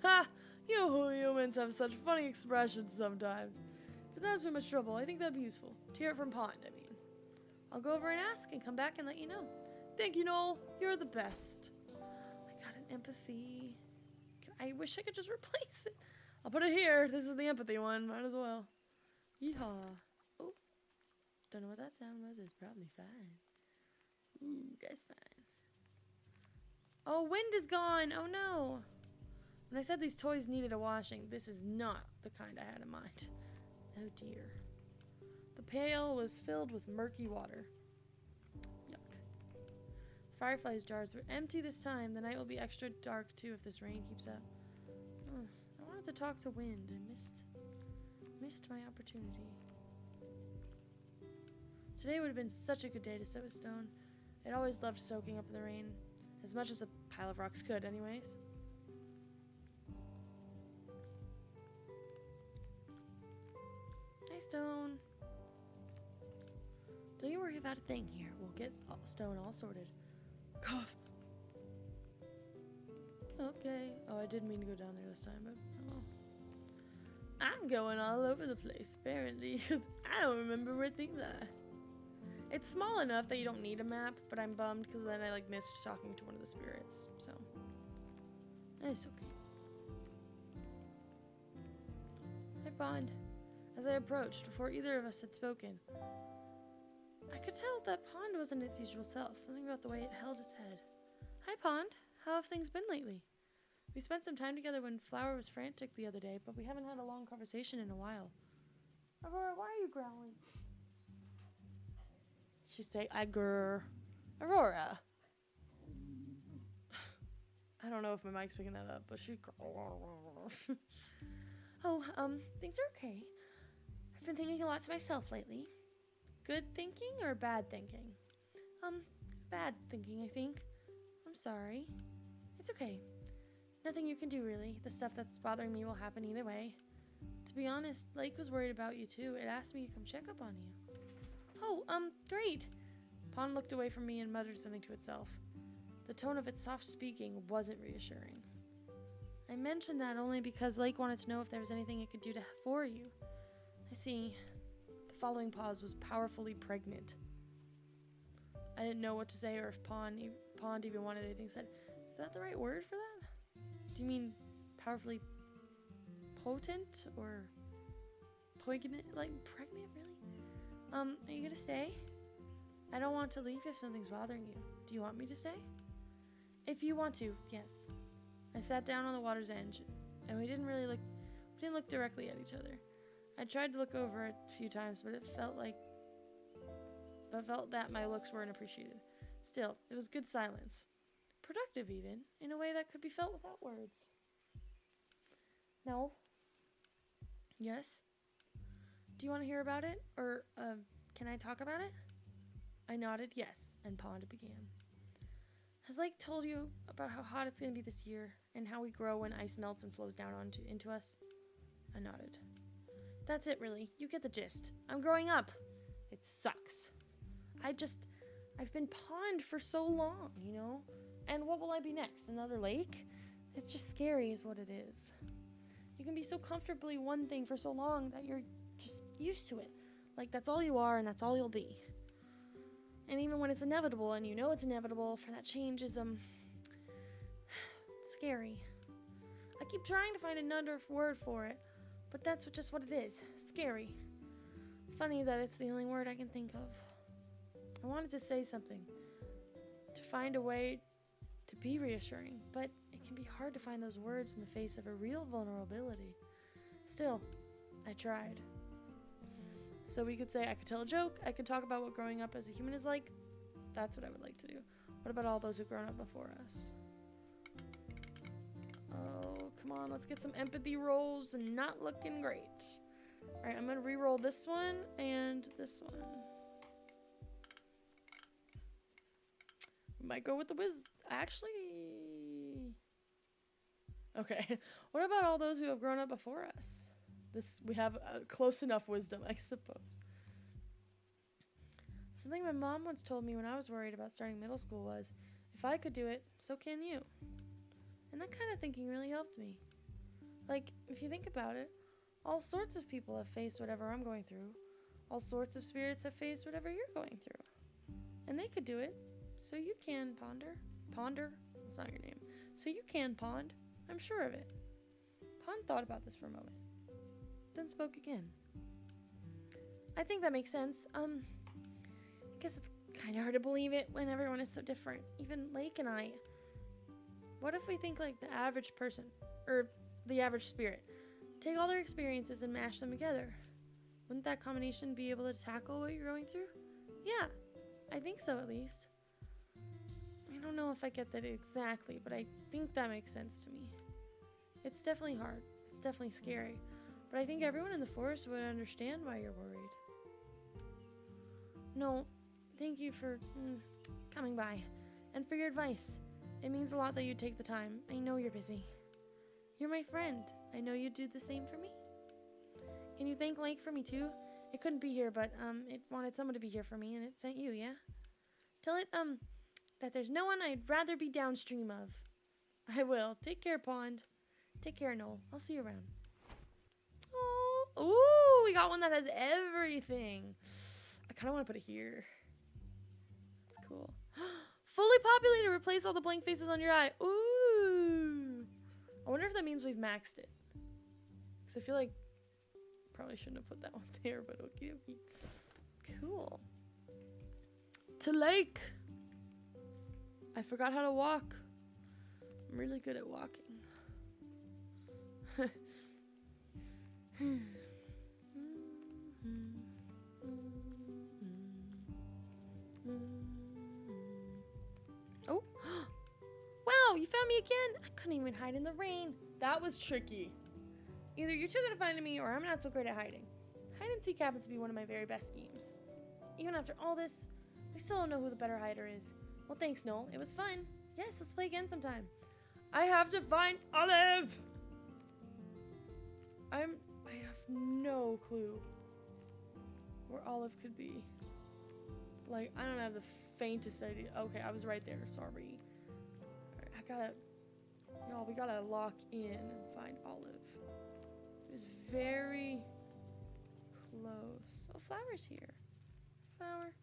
Ha! You humans have such funny expressions sometimes. If it's not too much trouble, I think that'd be useful. To hear it from Pond, I mean. I'll go over and ask and come back and let you know. Thank you, Noel. You're the best. I got an empathy. I wish I could just replace it. I'll put it here. This is the empathy one. Might as well. Yeehaw. Oh. Don't know what that sound was. It's probably fine. Ooh, that's fine. Oh, wind is gone. Oh, no. When I said these toys needed a washing, this is not the kind I had in mind. Oh, dear. The pail was filled with murky water. Yuck. Firefly's jars were empty this time. The night will be extra dark, too, if this rain keeps up. I wanted to talk to Wind. I missed my opportunity. Today would have been such a good day to sit with Stone. I'd always loved soaking up in the rain. As much as a pile of rocks could, anyways. Hi, Stone. Don't you worry about a thing here. We'll get Stone all sorted. Cough. Okay. Oh, I didn't mean to go down there this time, but oh. I'm going all over the place, apparently, because I don't remember where things are. It's small enough that you don't need a map, but I'm bummed because then I missed talking to one of the spirits, so it's okay. Hi, Pond. As I approached, before either of us had spoken, I could tell that Pond wasn't its usual self, something about the way it held its head. Hi, Pond. How have things been lately? We spent some time together when Flower was frantic the other day, but we haven't had a long conversation in a while. Aurora, why are you growling? She'd say, I grr. Aurora. I don't know if my mic's picking that up, but she. Oh, things are okay. I've been thinking a lot to myself lately. Good thinking or bad thinking? Bad thinking, I think. I'm sorry. It's okay. Nothing you can do, really. The stuff that's bothering me will happen either way. To be honest, Lake was worried about you, too. It asked me to come check up on you. Oh, great. Pond looked away from me and muttered something to itself. The tone of its soft speaking wasn't reassuring. I mentioned that only because Lake wanted to know if there was anything it could do for you. I see. The following pause was powerfully pregnant. I didn't know what to say or if Pond even wanted anything said. Is that the right word for that? Do you mean powerfully potent or poignant? Like pregnant, really? Are you gonna stay? I don't want to leave if something's bothering you. Do you want me to stay? If you want to, yes. I sat down on the water's edge, and we didn't look directly at each other. I tried to look over it a few times, but it felt that my looks weren't appreciated. Still, it was good silence. Productive, even, in a way that could be felt without words. No? Yes? Do you want to hear about it? Or, can I talk about it? I nodded yes, and Pond began. Has Lake told you about how hot it's going to be this year, and how we grow when ice melts and flows down into us? I nodded. That's it, really. You get the gist. I'm growing up. It sucks. I've been Pond for so long, you know? And what will I be next? Another lake? It's just scary is what it is. You can be so comfortably one thing for so long that you're just used to it. Like that's all you are and that's all you'll be. And even when it's inevitable and you know it's inevitable, for that change is, scary. I keep trying to find another word for it, but that's just what it is. Scary. Funny that it's the only word I can think of. I wanted to say something. To find a way to be reassuring, but it can be hard to find those words in the face of a real vulnerability. Still, I tried. So we could say, I could tell a joke, I could talk about what growing up as a human is like. That's what I would like to do. What about all those who've grown up before us? Oh, come on, let's get some empathy rolls and not looking great. Alright, I'm gonna re-roll this one and this one. We might go with the actually... Okay, what about all those who have grown up before us? We have close enough wisdom, I suppose. Something my mom once told me when I was worried about starting middle school was, if I could do it, so can you. And that kind of thinking really helped me. Like, if you think about it, all sorts of people have faced whatever I'm going through. All sorts of spirits have faced whatever you're going through. And they could do it, so you can, Ponder. Ponder? That's not your name. So you can, Pond. I'm sure of it. Pond thought about this for a moment, then spoke again. I think that makes sense. I guess it's kind of hard to believe it when everyone is so different. Even Lake and I. What if we think like the average person, or the average spirit? Take all their experiences and mash them together. Wouldn't that combination be able to tackle what you're going through? Yeah, I think so at least. I don't know if I get that exactly, but I think that makes sense to me. It's definitely hard. It's definitely scary. But I think everyone in the forest would understand why you're worried. No, thank you for coming by and for your advice. It means a lot that you take the time. I know you're busy. You're my friend. I know you'd do the same for me. Can you thank Lake for me too? It couldn't be here, but it wanted someone to be here for me, and it sent you, yeah? Tell it that there's no one I'd rather be downstream of. I will. Take care, Pond. Take care, Noel. I'll see you around. Oh, ooh, we got one that has everything. I kind of want to put it here. That's cool. Fully populated. Replace all the blank faces on your eye. Ooh. I wonder if that means we've maxed it. Because I feel like probably shouldn't have put that one there, but okay. Cool. To Lake. I forgot how to walk. I'm really good at walking. Oh. Wow, you found me again. I couldn't even hide in the rain. That was tricky. Either you're too good at finding me or I'm not so great at hiding. Hide and seek happens to be one of my very best schemes. Even after all this, we still don't know who the better hider is. Well, thanks, Noel. It was fun. Yes, let's play again sometime. I have to find Olive! I have no clue where Olive could be. Like, I don't have the faintest idea. Okay, I was right there. Sorry. Alright, y'all, we gotta lock in and find Olive. It was very close. Oh, Flower's here. Flower.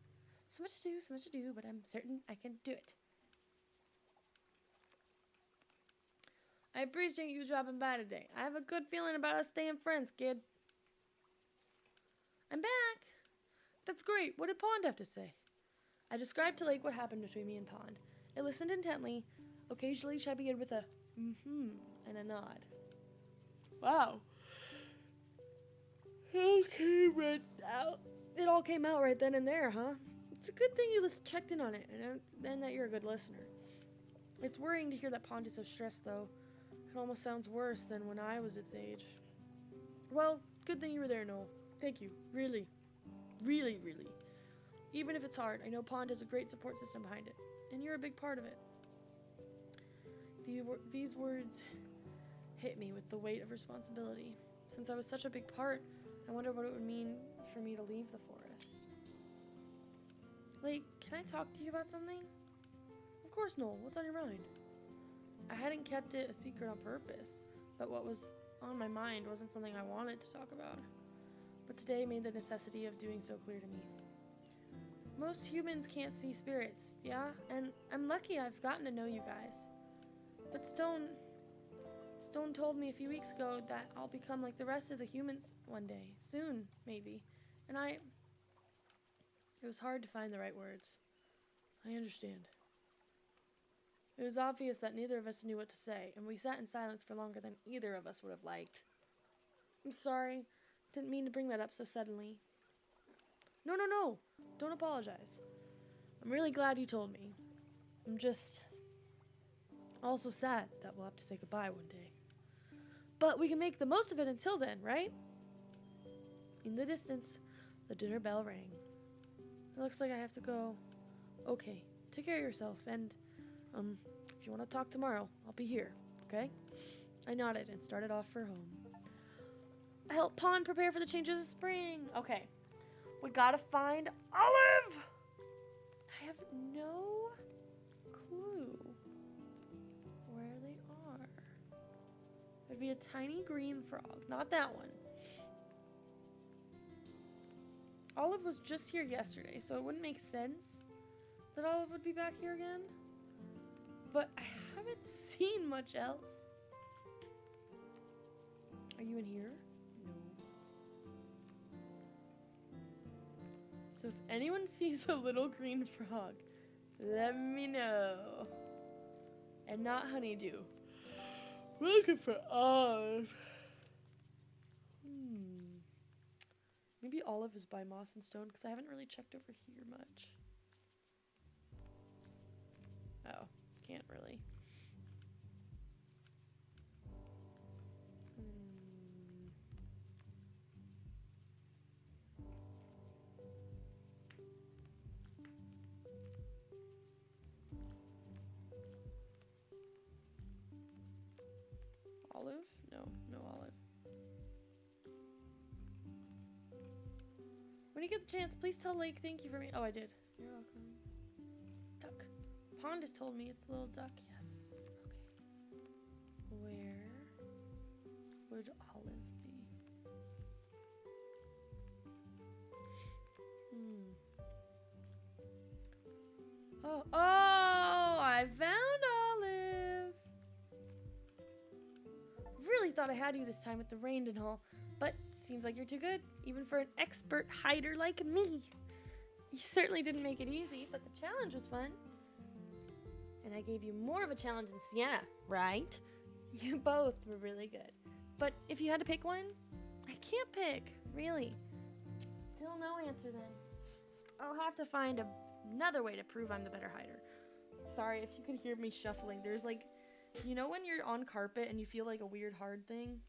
So much to do, but I'm certain I can do it. I appreciate you dropping by today. I have a good feeling about us staying friends, kid. I'm back. That's great. What did Pond have to say? I described to Lake what happened between me and Pond. It listened intently, occasionally chiming in with a and a nod. Wow. It all came out right then and there, huh? It's a good thing you checked in on it, and that you're a good listener. It's worrying to hear that Pond is so stressed, though. It almost sounds worse than when I was its age. Well, good thing you were there, Noel. Thank you. Really. Really, really. Even if it's hard, I know Pond has a great support system behind it, and you're a big part of it. These words hit me with the weight of responsibility. Since I was such a big part, I wonder what it would mean for me to leave the forest. Lake, can I talk to you about something? Of course, Noel. What's on your mind? I hadn't kept it a secret on purpose, but what was on my mind wasn't something I wanted to talk about. But today made the necessity of doing so clear to me. Most humans can't see spirits, yeah? And I'm lucky I've gotten to know you guys. But Stone told me a few weeks ago that I'll become like the rest of the humans one day. Soon, maybe. And it was hard to find the right words. I understand. It was obvious that neither of us knew what to say, and we sat in silence for longer than either of us would have liked. I'm sorry. Didn't mean to bring that up so suddenly. No, no, no. Don't apologize. I'm really glad you told me. I'm just also sad that we'll have to say goodbye one day. But we can make the most of it until then, right? In the distance, the dinner bell rang. It looks like I have to go. Okay, take care of yourself, and, if you want to talk tomorrow, I'll be here, okay? I nodded and started off for home. I helped Pond prepare for the changes of spring. Okay, we gotta find Olive! I have no clue where they are. There'd be a tiny green frog, not that one. Olive was just here yesterday, so it wouldn't make sense that Olive would be back here again. But I haven't seen much else. Are you in here? No. So if anyone sees a little green frog, let me know. And not honeydew. We're looking for Olive. Maybe Olive is by Moss and Stone, because I haven't really checked over here much. Oh, can't really. Olive? No, no Olive. When you get the chance, please tell Lake thank you for me. Oh, I did. You're welcome. Duck. Pond has told me it's a little duck. Yes. Okay. Where would Olive be? Oh, I found Olive. Really thought I had you this time with the rain and all, but seems like you're too good, even for an expert hider like me. You certainly didn't make it easy, but the challenge was fun. And I gave you more of a challenge than Sienna, right? You both were really good. But if you had to pick one, I can't pick, really. Still no answer then. I'll have to find another way to prove I'm the better hider. Sorry if you could hear me shuffling. There's like, you know when you're on carpet and you feel like a weird hard thing?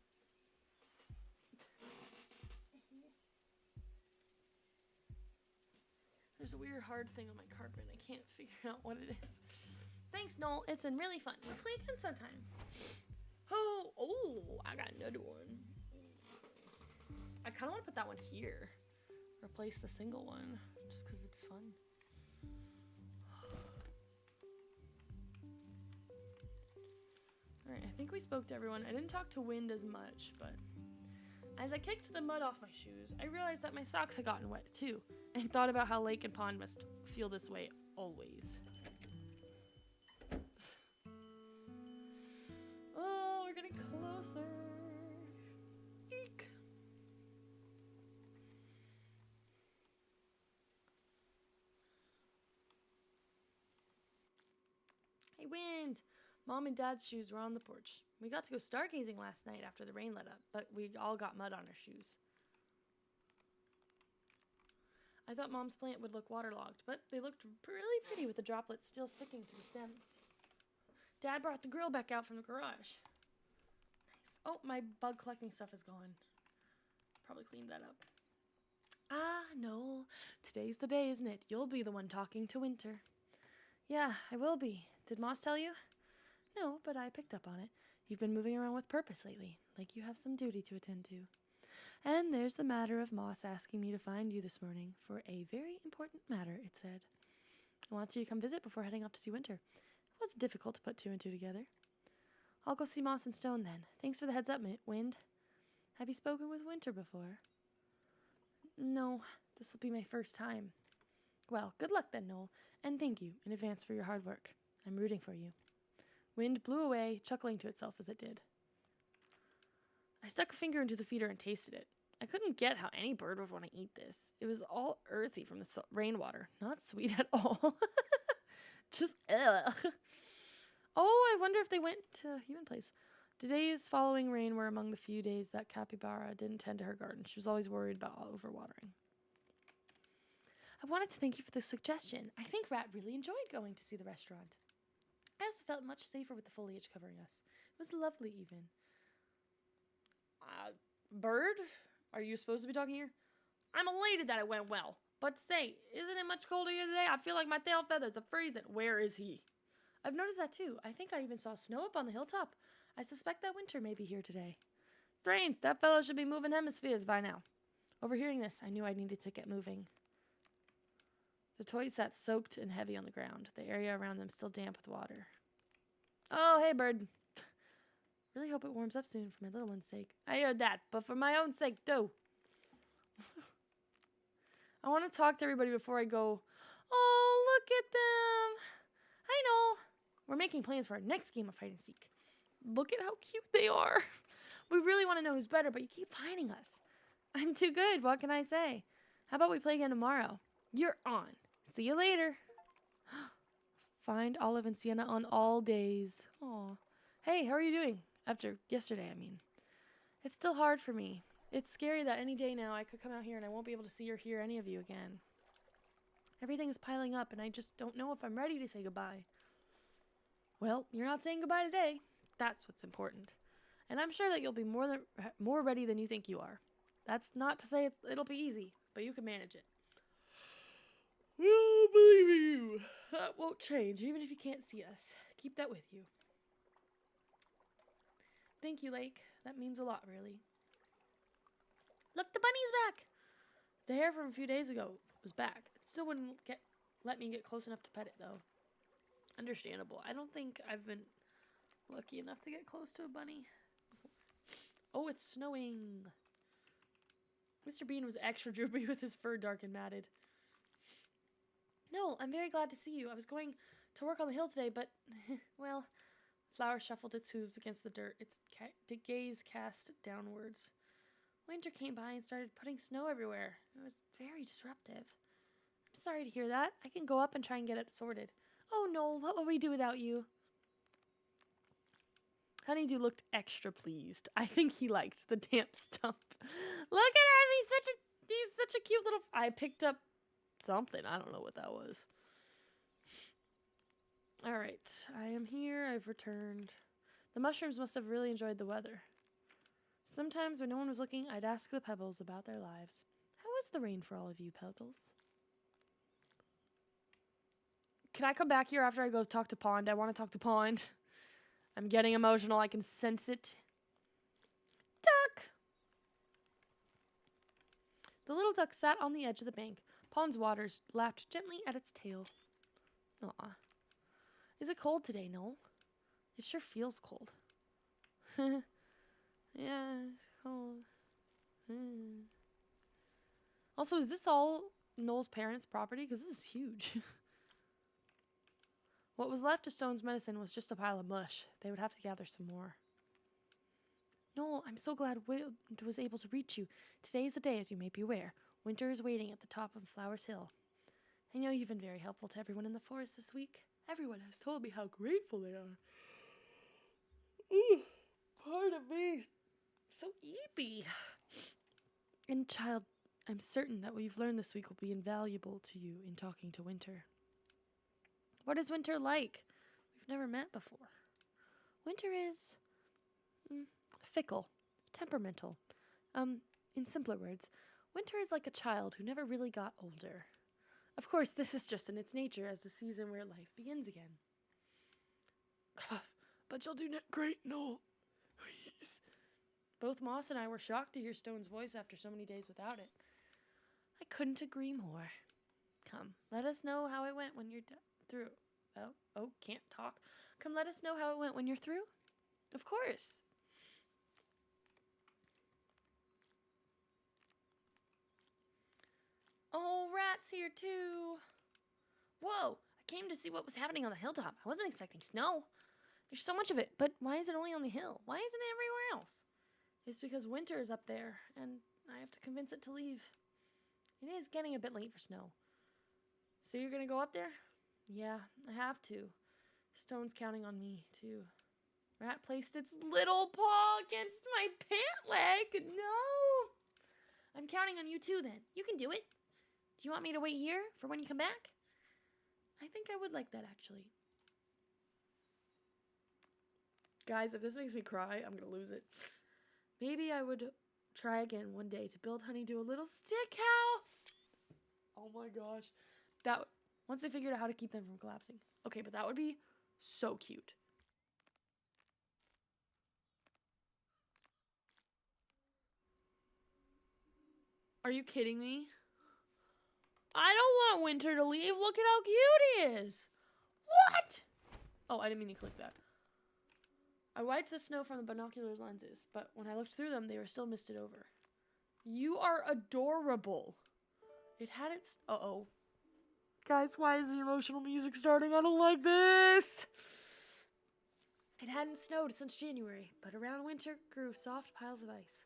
There's a weird hard thing on my carpet and I can't figure out what it is. Thanks, Noel. It's been really fun. Let's play again sometime. Oh, I got another one. I kind of want to put that one here. Replace the single one, just because it's fun. Alright, I think we spoke to everyone. I didn't talk to Wind as much, but as I kicked the mud off my shoes, I realized that my socks had gotten wet too, and thought about how Lake and Pond must feel this way always. Oh, we're getting closer. Eek. Hey, Wind! Mom and Dad's shoes were on the porch. We got to go stargazing last night after the rain let up, but we all got mud on our shoes. I thought Mom's plant would look waterlogged, but they looked really pretty with the droplets still sticking to the stems. Dad brought the grill back out from the garage. Nice. Oh, my bug collecting stuff is gone. Probably cleaned that up. Ah, Noel. Today's the day, isn't it? You'll be the one talking to Winter. Yeah, I will be. Did Moss tell you? No, but I picked up on it. You've been moving around with purpose lately, like you have some duty to attend to. And there's the matter of Moss asking me to find you this morning for a very important matter, it said. I want you to come visit before heading off to see Winter. It was difficult to put two and two together. I'll go see Moss and Stone then. Thanks for the heads up, Wind. Have you spoken with Winter before? No, this will be my first time. Well, good luck then, Noel, and thank you in advance for your hard work. I'm rooting for you. Wind blew away, chuckling to itself as it did. I stuck a finger into the feeder and tasted it. I couldn't get how any bird would want to eat this. It was all earthy from the rainwater, not sweet at all. Just, ugh. Oh, I wonder if they went to Human Place. The days following rain were among the few days that Capybara didn't tend to her garden. She was always worried about overwatering. I wanted to thank you for the suggestion. I think Rat really enjoyed going to see the restaurant. I also felt much safer with the foliage covering us. It was lovely, even. Bird? Are you supposed to be talking here? I'm elated that it went well. But say, isn't it much colder here today? I feel like my tail feathers are freezing. Where is he? I've noticed that too. I think I even saw snow up on the hilltop. I suspect that winter may be here today. Strange. That fellow should be moving hemispheres by now. Overhearing this, I knew I needed to get moving. The toys sat soaked and heavy on the ground, the area around them still damp with water. Oh, hey, bird. Really hope it warms up soon for my little one's sake. I heard that, but for my own sake, too. I want to talk to everybody before I go. Oh, look at them. Hi, Noel. We're making plans for our next game of hide and seek. Look at how cute they are. We really want to know who's better, but you keep finding us. I'm too good. What can I say? How about we play again tomorrow? You're on. See you later. Find Olive and Sienna on all days. Aw. Hey, how are you doing? After yesterday, I mean. It's still hard for me. It's scary that any day now I could come out here and I won't be able to see or hear any of you again. Everything is piling up and I just don't know if I'm ready to say goodbye. Well, you're not saying goodbye today. That's what's important. And I'm sure that you'll be more ready than you think you are. That's not to say it'll be easy, but you can manage it. Well, believe you, that won't change, even if you can't see us. Keep that with you. Thank you, Lake. That means a lot, really. Look, the bunny's back! The hair from a few days ago was back. It still wouldn't let me get close enough to pet it, though. Understandable. I don't think I've been lucky enough to get close to a bunny before. Oh, it's snowing. Mr. Bean was extra droopy with his fur dark and matted. No, I'm very glad to see you. I was going to work on the hill today, but, well, Flower shuffled its hooves against the dirt, its gaze cast downwards. Winter came by and started putting snow everywhere. It was very disruptive. I'm sorry to hear that. I can go up and try and get it sorted. Oh no, what will we do without you? Honeydew looked extra pleased. I think he liked the damp stump. Look at him, he's such a cute little... I picked up something. I don't know what that was. Alright, I am here. I've returned. The mushrooms must have really enjoyed the weather. Sometimes when no one was looking, I'd ask the pebbles about their lives. How was the rain for all of you, pebbles? Can I come back here after I go talk to Pond? I want to talk to Pond. I'm getting emotional. I can sense it. Duck! The little duck sat on the edge of the bank. Pond's waters lapped gently at its tail. Aw. Is it cold today, Noel? It sure feels cold. Yeah, it's cold. Also, is this all Noel's parents' property? Because this is huge. What was left of Stone's medicine was just a pile of mush. They would have to gather some more. Noel, I'm so glad Wind was able to reach you. Today is the day, as you may be aware. Winter is waiting at the top of Flowers Hill. I know you've been very helpful to everyone in the forest this week. Everyone has told me how grateful they are. Ooh, pardon me. So eepy. And child, I'm certain that what you've learned this week will be invaluable to you in talking to Winter. What is Winter like? We've never met before. Winter is fickle, temperamental. In simpler words, Winter is like a child who never really got older. Of course, this is just in its nature as the season where life begins again. But you'll do great, Noel. Please. Both Moss and I were shocked to hear Stone's voice after so many days without it. I couldn't agree more. Come, let us know how it went when you're through. Oh, can't talk. Come, let us know how it went when you're through. Of course. Oh, Rat's here too. Whoa, I came to see what was happening on the hilltop. I wasn't expecting snow. There's so much of it, but why is it only on the hill? Why isn't it everywhere else? It's because Winter is up there, and I have to convince it to leave. It is getting a bit late for snow. So you're gonna go up there? Yeah, I have to. Stone's counting on me, too. Rat placed its little paw against my pant leg. No! I'm counting on you, too, then. You can do it. Do you want me to wait here for when you come back? I think I would like that, actually. Guys, if this makes me cry, I'm gonna lose it. Maybe I would try again one day to build Honeydew a little stick house. Oh my gosh. Once I figured out how to keep them from collapsing. Okay, but that would be so cute. Are you kidding me? I don't want Winter to leave. Look at how cute he is. What? Oh, I didn't mean to click that. I wiped the snow from the binocular lenses, but when I looked through them, they were still misted over. You are adorable. It hadn't... Uh-oh. Guys, why is the emotional music starting? I don't like this. It hadn't snowed since January, but around winter grew soft piles of ice.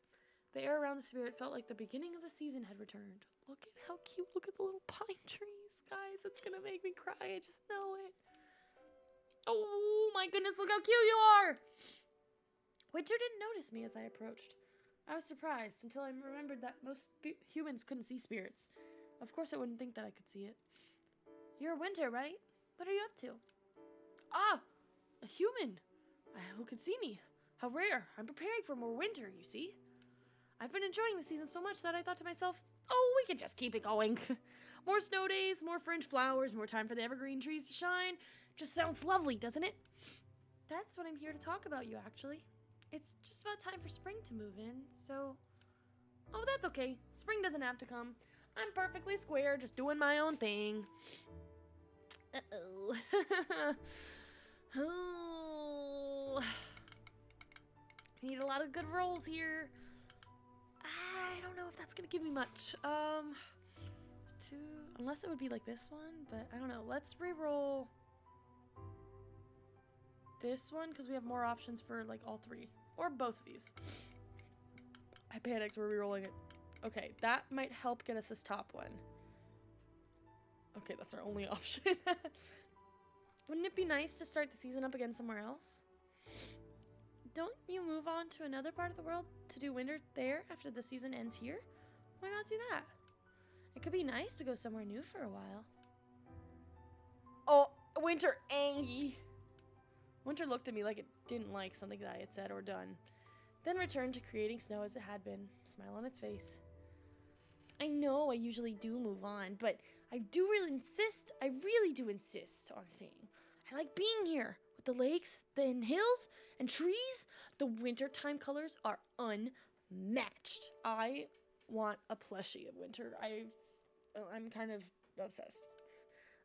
The air around the spirit felt like the beginning of the season had returned. Look at how cute. Look at the little pine trees, guys. It's gonna make me cry. I just know it. Oh my goodness, look how cute you are! Winter didn't notice me as I approached. I was surprised until I remembered that most humans couldn't see spirits. Of course I wouldn't think that I could see it. You're Winter, right? What are you up to? Ah! A human! Who can see me? How rare. I'm preparing for more winter, you see? I've been enjoying the season so much that I thought to myself, oh, we can just keep it going. More snow days, more fringe flowers, more time for the evergreen trees to shine. Just sounds lovely, doesn't it? That's what I'm here to talk about you, actually. It's just about time for spring to move in, so... Oh, that's okay. Spring doesn't have to come. I'm perfectly square, just doing my own thing. Uh-oh. Oh. I need a lot of good rolls here. I don't know if that's gonna give me much. Unless it would be like this one, but I don't know. Let's re-roll this one because we have more options for like all three or both of these. I panicked. We're re-rolling it. Okay, that might help get us this top one. Okay, that's our only option. Wouldn't it be nice to start the season up again somewhere else? Don't you move on to another part of the world to do winter there after the season ends here? Why not do that? It could be nice to go somewhere new for a while. Oh, Winter Angie. Winter looked at me like it didn't like something that I had said or done, then returned to creating snow as it had been, smile on its face. I know I usually do move on, but I really do insist on staying. I like being here with the lakes, the hills, and trees. The wintertime colors are unmatched. I want a plushie of Winter. I'm kind of obsessed.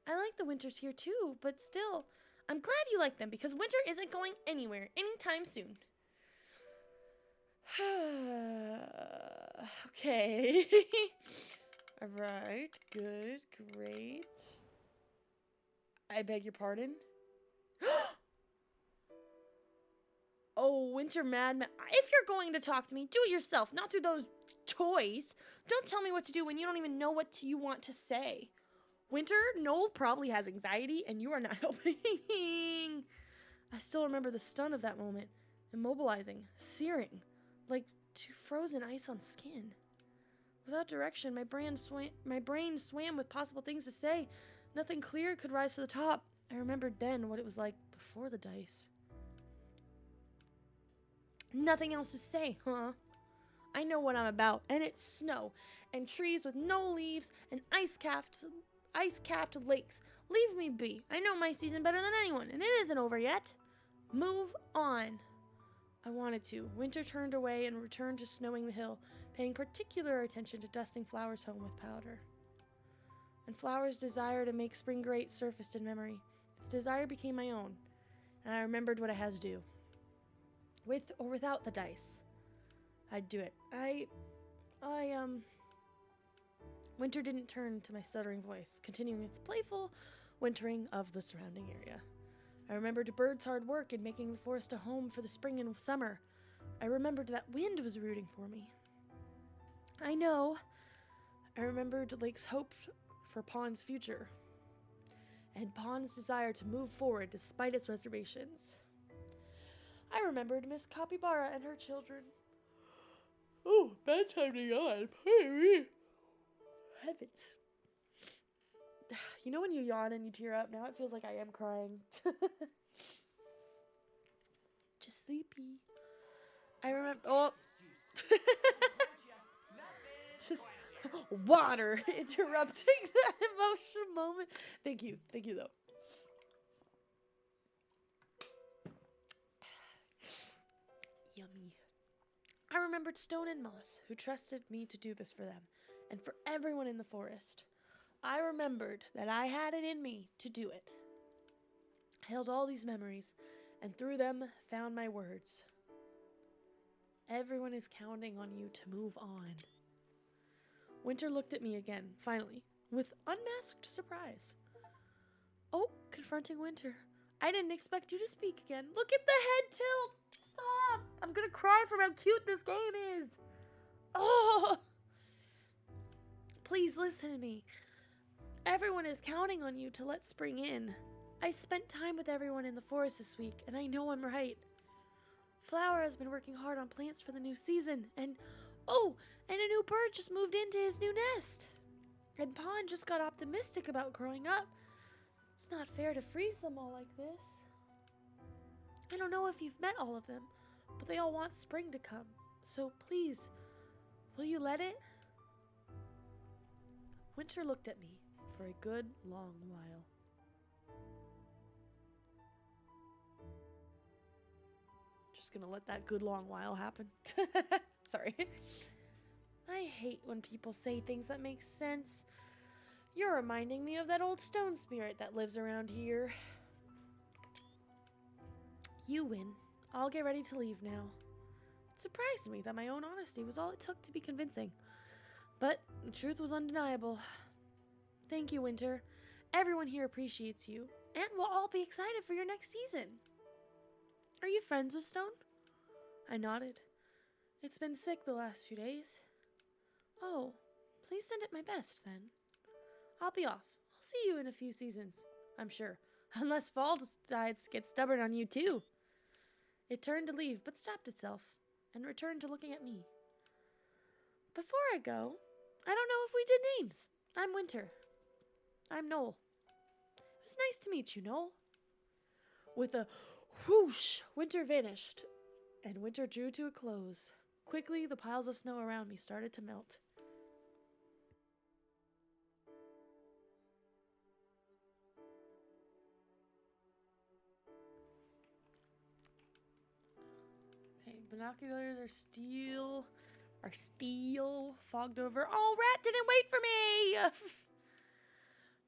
I like the winters here too, but still, I'm glad you like them because winter isn't going anywhere anytime soon. Okay. Alright, good, great. I beg your pardon? Oh, Winter Madman. If you're going to talk to me, do it yourself, not through those toys. Don't tell me what to do when you don't even know what you want to say. Winter, Noel probably has anxiety, and you are not helping. I still remember the stun of that moment. Immobilizing, searing, like frozen ice on skin. Without direction, my brain swam with possible things to say. Nothing clear could rise to the top. I remembered then what it was like before the dice. Nothing else to say, huh? I know what I'm about, and it's snow, and trees with no leaves, and ice-capped lakes. Leave me be. I know my season better than anyone, and it isn't over yet. Move on. I wanted to. Winter turned away and returned to snowing the hill, paying particular attention to dusting Flower's home with powder. And Flower's desire to make spring great surfaced in memory. Its desire became my own, and I remembered what I had to do. With or without the dice, I'd do it. Winter didn't turn to my stuttering voice, continuing its playful wintering of the surrounding area. I remembered a bird's hard work in making the forest a home for the spring and summer. I remembered that wind was rooting for me. I know. I remembered Lake's hope for Pond's future, and Pond's desire to move forward despite its reservations. I remembered Miss Capybara and her children. Oh, bedtime to yawn. Heavens. You know when you yawn and you tear up? Now it feels like I am crying. Just sleepy. I remember. Oh. Just water interrupting that emotional moment. Thank you. Thank you, though. Yummy. I remembered Stone and Moss, who trusted me to do this for them, and for everyone in the forest. I remembered that I had it in me to do it. I held all these memories, and through them found my words. Everyone is counting on you to move on. Winter looked at me again, finally, with unmasked surprise. Oh, confronting Winter. I didn't expect you to speak again. Look at the head tilt! Stop! I'm gonna cry from how cute this game is! Oh! Please listen to me. Everyone is counting on you to let spring in. I spent time with everyone in the forest this week, and I know I'm right. Flower has been working hard on plants for the new season, and a new bird just moved into his new nest. And Pond just got optimistic about growing up. It's not fair to freeze them all like this. I don't know if you've met all of them, but they all want spring to come. So please, will you let it? Winter looked at me for a good long while. Just gonna let that good long while happen. Sorry. I hate when people say things that make sense. You're reminding me of that old stone spirit that lives around here. You win. I'll get ready to leave now. It surprised me that my own honesty was all it took to be convincing. But the truth was undeniable. Thank you, Winter. Everyone here appreciates you, and we'll all be excited for your next season. Are you friends with Stone? I nodded. It's been sick the last few days. Oh, please send it my best, then. I'll be off. I'll see you in a few seasons, I'm sure. Unless fall decides to get stubborn on you, too. It turned to leave, but stopped itself, and returned to looking at me. Before I go, I don't know if we did names. I'm Winter. I'm Noel. It was nice to meet you, Noel. With a whoosh, Winter vanished, and winter drew to a close. Quickly, the piles of snow around me started to melt. Okay, binoculars are steel, fogged over. Oh, Rat didn't wait for me!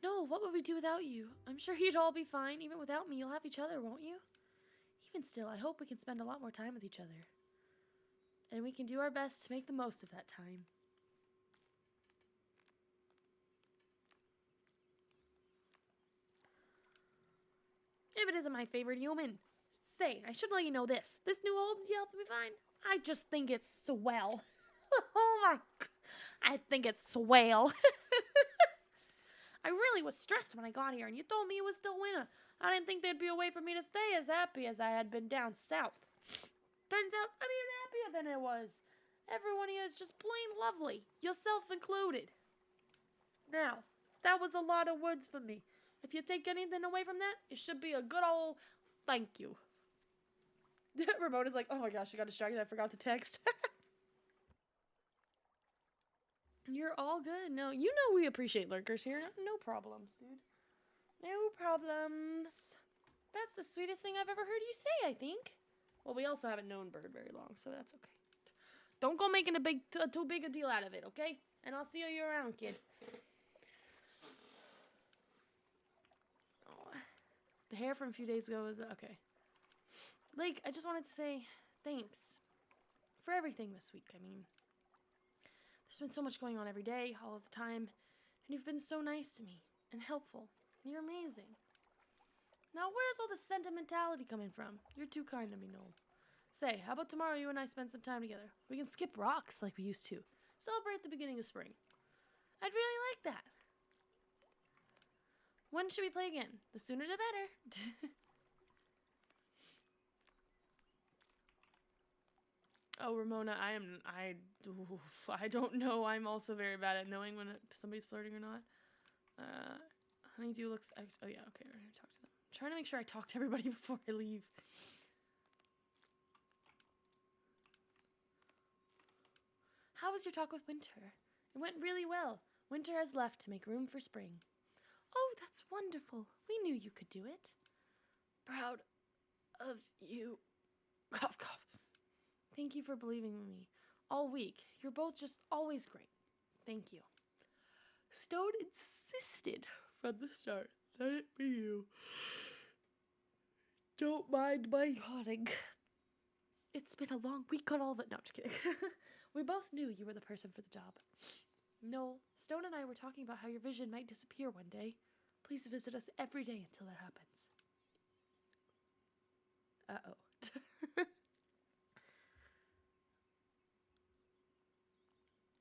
No, what would we do without you? I'm sure you'd all be fine. Even without me, you'll have each other, won't you? Even still, I hope we can spend a lot more time with each other. And we can do our best to make the most of that time. If it isn't my favorite human. Say, I should let you know this. This new home helped me find. I just think it's swell. Oh my... I think it's swell. I really was stressed when I got here, and you told me it was still winter. I didn't think there'd be a way for me to stay as happy as I had been down south. Turns out I'm even happier than I was. Everyone here is just plain lovely, yourself included. Now, that was a lot of words for me. If you take anything away from that, it should be a good old thank you. Ramona's like, oh my gosh, I got distracted. I forgot to text. You're all good. No, you know we appreciate lurkers here. No problems, dude. No problems. That's the sweetest thing I've ever heard you say, I think. Well, we also haven't known Bird very long, so that's okay. Don't go making too big a deal out of it, okay? And I'll see you around, kid. Oh, the hair from a few days ago was... Okay. Lake, I just wanted to say thanks for everything this week. I mean, there's been so much going on every day, all of the time, and you've been so nice to me and helpful. You're amazing. Now, where's all the sentimentality coming from? You're too kind to me, Noel. Say, how about tomorrow you and I spend some time together? We can skip rocks like we used to. Celebrate the beginning of spring. I'd really like that. When should we play again? The sooner the better. Oh, Ramona, I don't know. I'm also very bad at knowing when somebody's flirting or not. Honeydew looks... Oh, yeah, okay, we're gonna talk to them. I'm trying to make sure I talk to everybody before I leave. How was your talk with Winter? It went really well. Winter has left to make room for spring. Oh, that's wonderful. We knew you could do it. Proud of you. Cough, cough. Thank you for believing in me all week. You're both just always great. Thank you. Stone insisted from the start that it be you. Don't mind my yawning. It's been a long week on all that. No, just kidding. We both knew you were the person for the job. Noel, Stone and I were talking about how your vision might disappear one day. Please visit us every day until that happens. Uh-oh.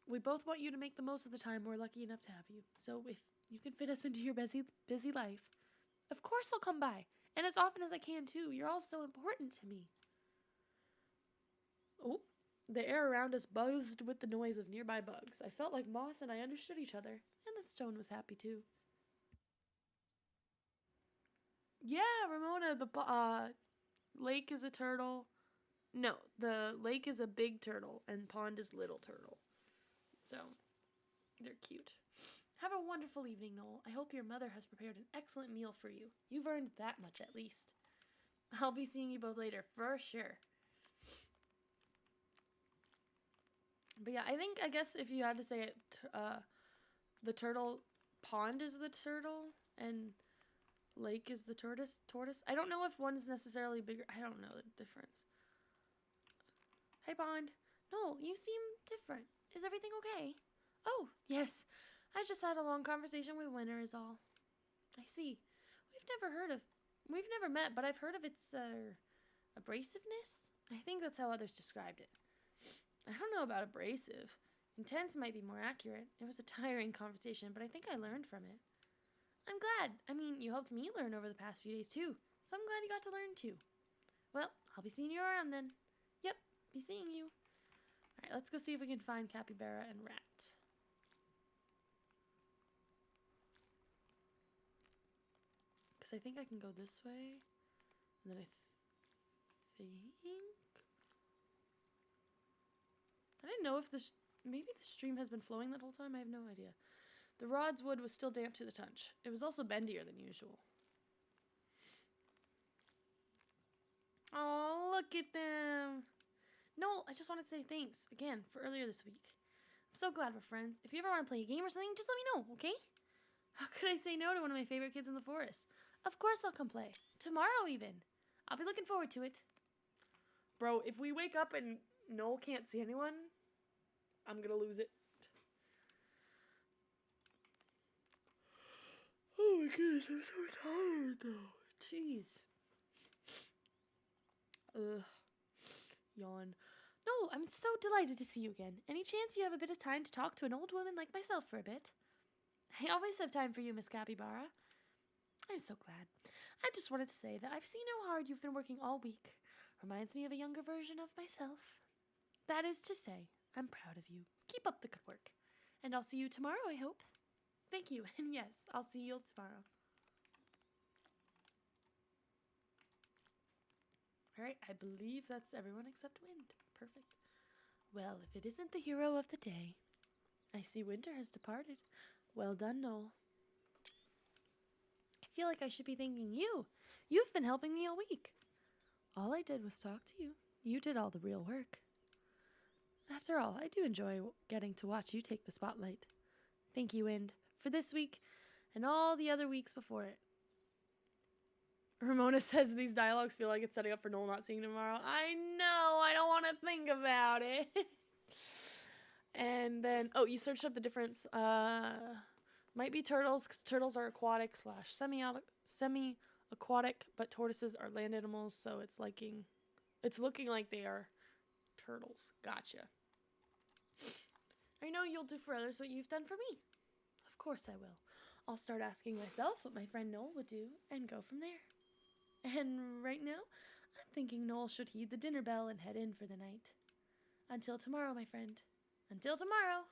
We both want you to make the most of the time we're lucky enough to have you. So if you can fit us into your busy life, of course I'll come by. And as often as I can, too. You're all so important to me. Oh, the air around us buzzed with the noise of nearby bugs. I felt like Moss and I understood each other. And that Stone was happy, too. Yeah, Ramona, the lake is a turtle. No, the lake is a big turtle and pond is little turtle. So, they're cute. Have a wonderful evening, Noel. I hope your mother has prepared an excellent meal for you. You've earned that much at least. I'll be seeing you both later, for sure. But yeah, I guess if you had to say it, the turtle pond is the turtle and lake is the tortoise. I don't know if one's necessarily bigger. I don't know the difference. Hey, Pond. Noel, you seem different. Is everything okay? Oh, yes. I just had a long conversation with Winter is all. I see. We've never met, but I've heard of its, abrasiveness? I think that's how others described it. I don't know about abrasive. Intense might be more accurate. It was a tiring conversation, but I think I learned from it. I'm glad. I mean, you helped me learn over the past few days, too. So I'm glad you got to learn, too. Well, I'll be seeing you around then. Yep, be seeing you. Alright, let's go see if we can find Capybara and Rat. Because I think I can go this way. And then I think... I didn't know if maybe the stream has been flowing that whole time. I have no idea. The rod's wood was still damp to the touch. It was also bendier than usual. Oh, look at them. Noel, I just wanted to say thanks again for earlier this week. I'm so glad we're friends. If you ever want to play a game or something, just let me know, okay? How could I say no to one of my favorite kids in the forest? Of course I'll come play. Tomorrow even. I'll be looking forward to it. Bro, if we wake up and Noel can't see anyone, I'm gonna lose it. Oh my goodness, I'm so tired though. Jeez. Ugh. Yawn. No, I'm so delighted to see you again. Any chance you have a bit of time to talk to an old woman like myself for a bit? I always have time for you, Miss Capybara. I'm so glad. I just wanted to say that I've seen how hard you've been working all week. Reminds me of a younger version of myself. That is to say, I'm proud of you. Keep up the good work. And I'll see you tomorrow, I hope. Thank you, and yes, I'll see you tomorrow. Alright, I believe that's everyone except Wind. Perfect. Well, if it isn't the hero of the day. I see Winter has departed. Well done, Noel. I feel like I should be thanking you. You've been helping me all week. All I did was talk to you. You did all the real work. After all, I do enjoy getting to watch you take the spotlight. Thank you, Wind, for this week and all the other weeks before it. Ramona says these dialogues feel like it's setting up for Noel not seeing tomorrow. I know, I don't want to think about it. And then, oh, you searched up the difference. Might be turtles, because turtles are aquatic / semi-aquatic, but tortoises are land animals, so it's looking like they are turtles. Gotcha. I know you'll do for others what you've done for me. Of course I will. I'll start asking myself what my friend Noel would do and go from there. And right now, I'm thinking Noel should heed the dinner bell and head in for the night. Until tomorrow, my friend. Until tomorrow.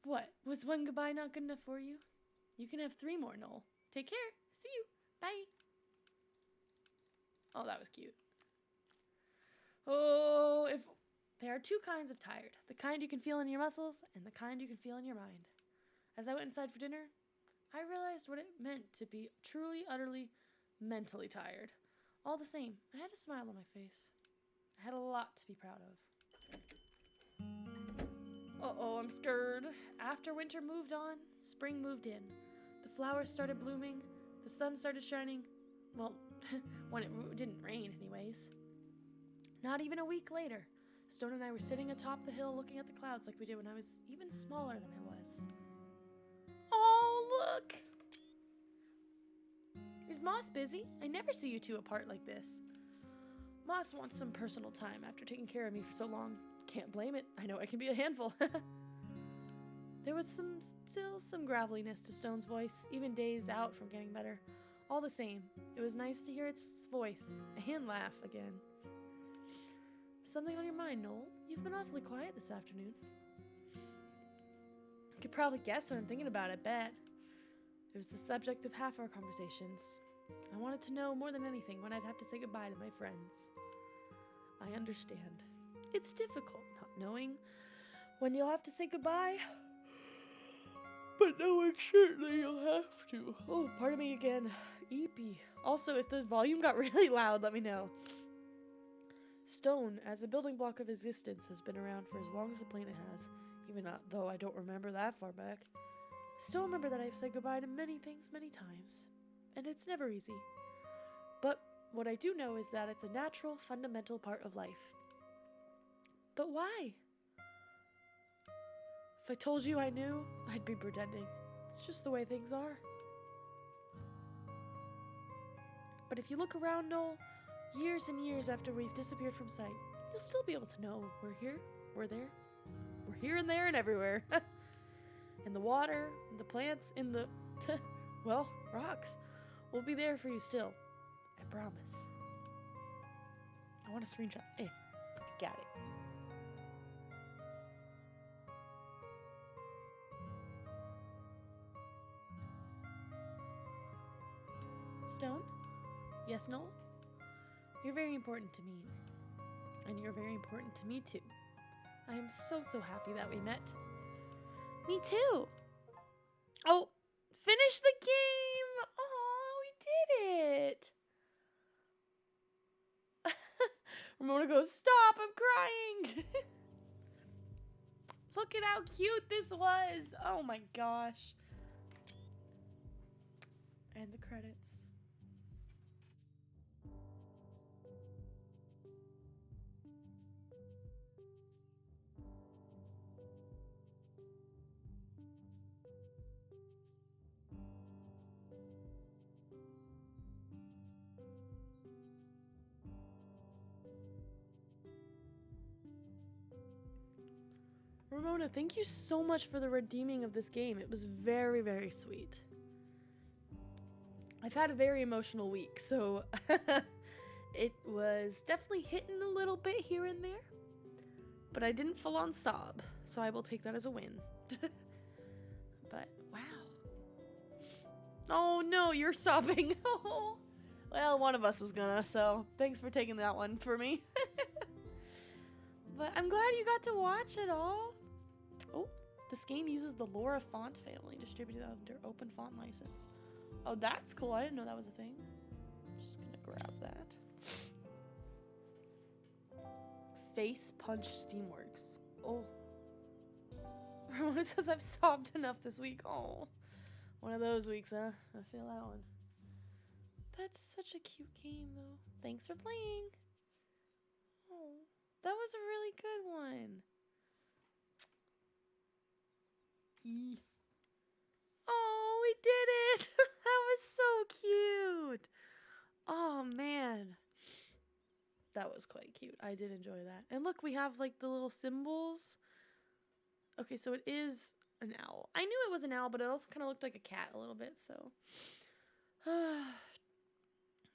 What? Was one goodbye not good enough for you? You can have 3 more, Noel. Take care. See you. Bye. Oh, that was cute. Oh, if there are 2 kinds of tired. The kind you can feel in your muscles and the kind you can feel in your mind. As I went inside for dinner, I realized what it meant to be truly, utterly, mentally tired. All the same, I had a smile on my face. I had a lot to be proud of. Uh-oh, I'm scared. After winter moved on, spring moved in. The flowers started blooming, the sun started shining. Well, when it didn't rain anyways. Not even a week later, Stone and I were sitting atop the hill looking at the clouds like we did when I was even smaller than I was. Oh, look! Is Moss busy? I never see you 2 apart like this. Moss wants some personal time after taking care of me for so long. Can't blame it. I know I can be a handful. There was still some graveliness to Stone's voice, even days out from getting better. All the same, it was nice to hear its voice and laugh again. Something on your mind, Noel? You've been awfully quiet this afternoon. You could probably guess what I'm thinking about, I bet. It was the subject of half our conversations. I wanted to know more than anything when I'd have to say goodbye to my friends. I understand. It's difficult not knowing when you'll have to say goodbye, but knowing certainly you'll have to. Oh, pardon me again. Eepy. Also, if the volume got really loud, let me know. Stone, as a building block of existence, has been around for as long as the planet has, even though I don't remember that far back. I still remember that I've said goodbye to many things many times, and it's never easy. But what I do know is that it's a natural, fundamental part of life. But why? If I told you I knew, I'd be pretending. It's just the way things are. But if you look around, Noel, years and years after we've disappeared from sight, you'll still be able to know we're here, we're there, we're here and there and everywhere. In the water, in the plants, in the, well, rocks. We'll be there for you still. I promise. I want a screenshot. I got it. Stone? Yes, Noel? You're very important to me. And you're very important to me, too. I am so happy that we met. Me too. Oh, finish the game. Oh, we did it. Ramona goes, stop, I'm crying. Look at how cute this was. Oh my gosh. And the credits. Ramona, thank you so much for the redeeming of this game. It was very, very sweet. I've had a very emotional week, so it was definitely hitting a little bit here and there, but I didn't full on sob, so I will take that as a win. But wow. Oh no, you're sobbing. Well, one of us was gonna, so thanks for taking that one for me. But I'm glad you got to watch it all. Oh, this game uses the Laura font family, distributed under open font license. Oh, that's cool. I didn't know that was a thing. Just gonna grab that. Face Punch Steamworks. Oh. Ramona says I've sobbed enough this week. Oh. One of those weeks, huh? I feel that one. That's such a cute game, though. Thanks for playing. Oh. That was a really good one. Oh, we did it. That was so cute. Oh, man. That was quite cute. I did enjoy that. And look, we have like the little symbols. Okay, so it is an owl. I knew it was an owl, but it also kind of looked like a cat a little bit, so.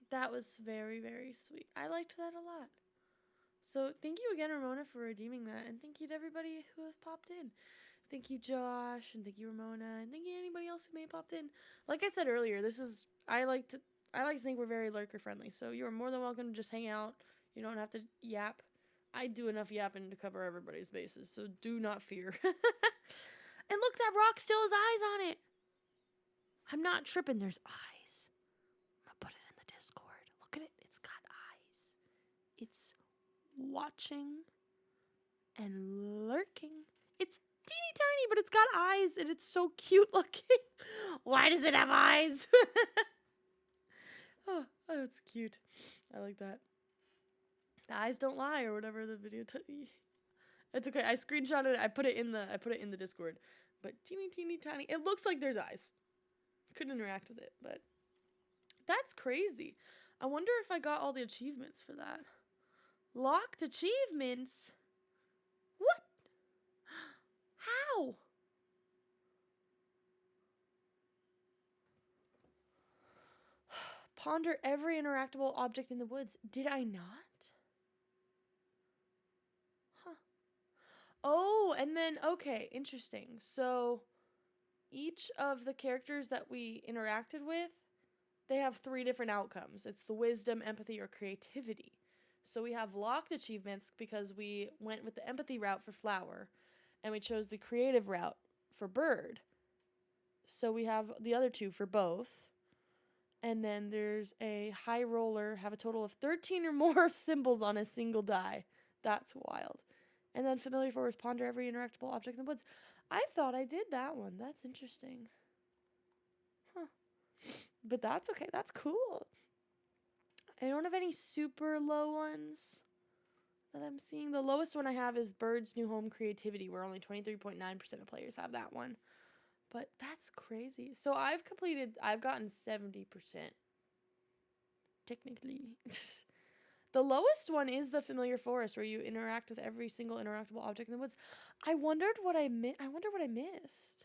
That was very, very sweet. I liked that a lot. So thank you again, Ramona, for redeeming that. And thank you to everybody who have popped in. Thank you, Josh, and thank you, Ramona, and thank you anybody else who may have popped in. Like I said earlier, I like to think we're very lurker friendly, so you are more than welcome to just hang out. You don't have to yap. I do enough yapping to cover everybody's bases, so do not fear. And look, that rock still has eyes on it. I'm not tripping. There's eyes. I'm gonna put it in the Discord. Look at it. It's got eyes. It's watching and lurking. It's teeny tiny, but it's got eyes, and it's so cute looking. Why does it have eyes? Oh, that's cute. I like that. The eyes don't lie, or whatever the video. It's okay. I screenshotted it. I put it in the Discord. But teeny tiny. It looks like there's eyes. Couldn't interact with it, but that's crazy. I wonder if I got all the achievements for that. Locked achievements? What? How? Ponder every interactable object in the woods. Did I not? Huh. Oh, and then, okay, interesting. So, each of the characters that we interacted with, they have 3 different outcomes. It's the wisdom, empathy, or creativity. So we have locked achievements because we went with the empathy route for flower, and we chose the creative route for bird. So we have the other 2 for both. And then there's a high roller, have a total of 13 or more symbols on a single die. That's wild. And then familiar forest, ponder every interactable object in the woods. I thought I did that one. That's interesting. Huh. But that's okay. That's cool. I don't have any super low ones that I'm seeing. The lowest one I have is Bird's New Home Creativity, where only 23.9% of players have that one. But that's crazy. So I've gotten 70%. Technically. The lowest one is the familiar forest, where you interact with every single interactable object in the woods. I wonder what I missed.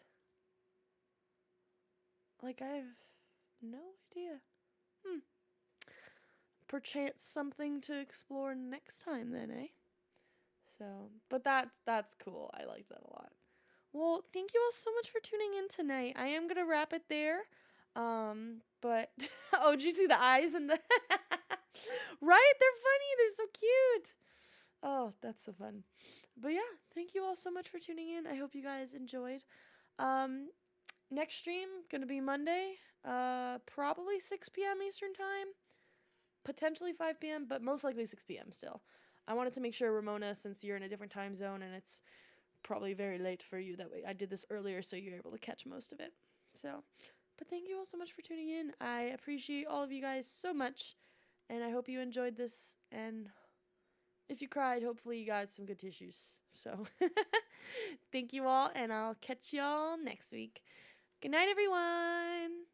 Like, I have no idea. Perchance something to explore next time then, eh? So, but that's cool. I liked that a lot. Well, thank you all so much for tuning in tonight. I am gonna wrap it there. But oh, did you see the eyes and the right? They're funny. They're so cute. Oh, that's so fun. But yeah, thank you all so much for tuning in. I hope you guys enjoyed. Next stream gonna be Monday. Probably 6 p.m. Eastern time. Potentially 5 p.m., but most likely 6 p.m. still. I wanted to make sure, Ramona, since you're in a different time zone and it's probably very late for you, that way I did this earlier so you're able to catch most of it. So, but thank you all so much for tuning in. I appreciate all of you guys so much, and I hope you enjoyed this, and if you cried, hopefully you got some good tissues. So, thank you all, and I'll catch y'all next week. Good night, everyone!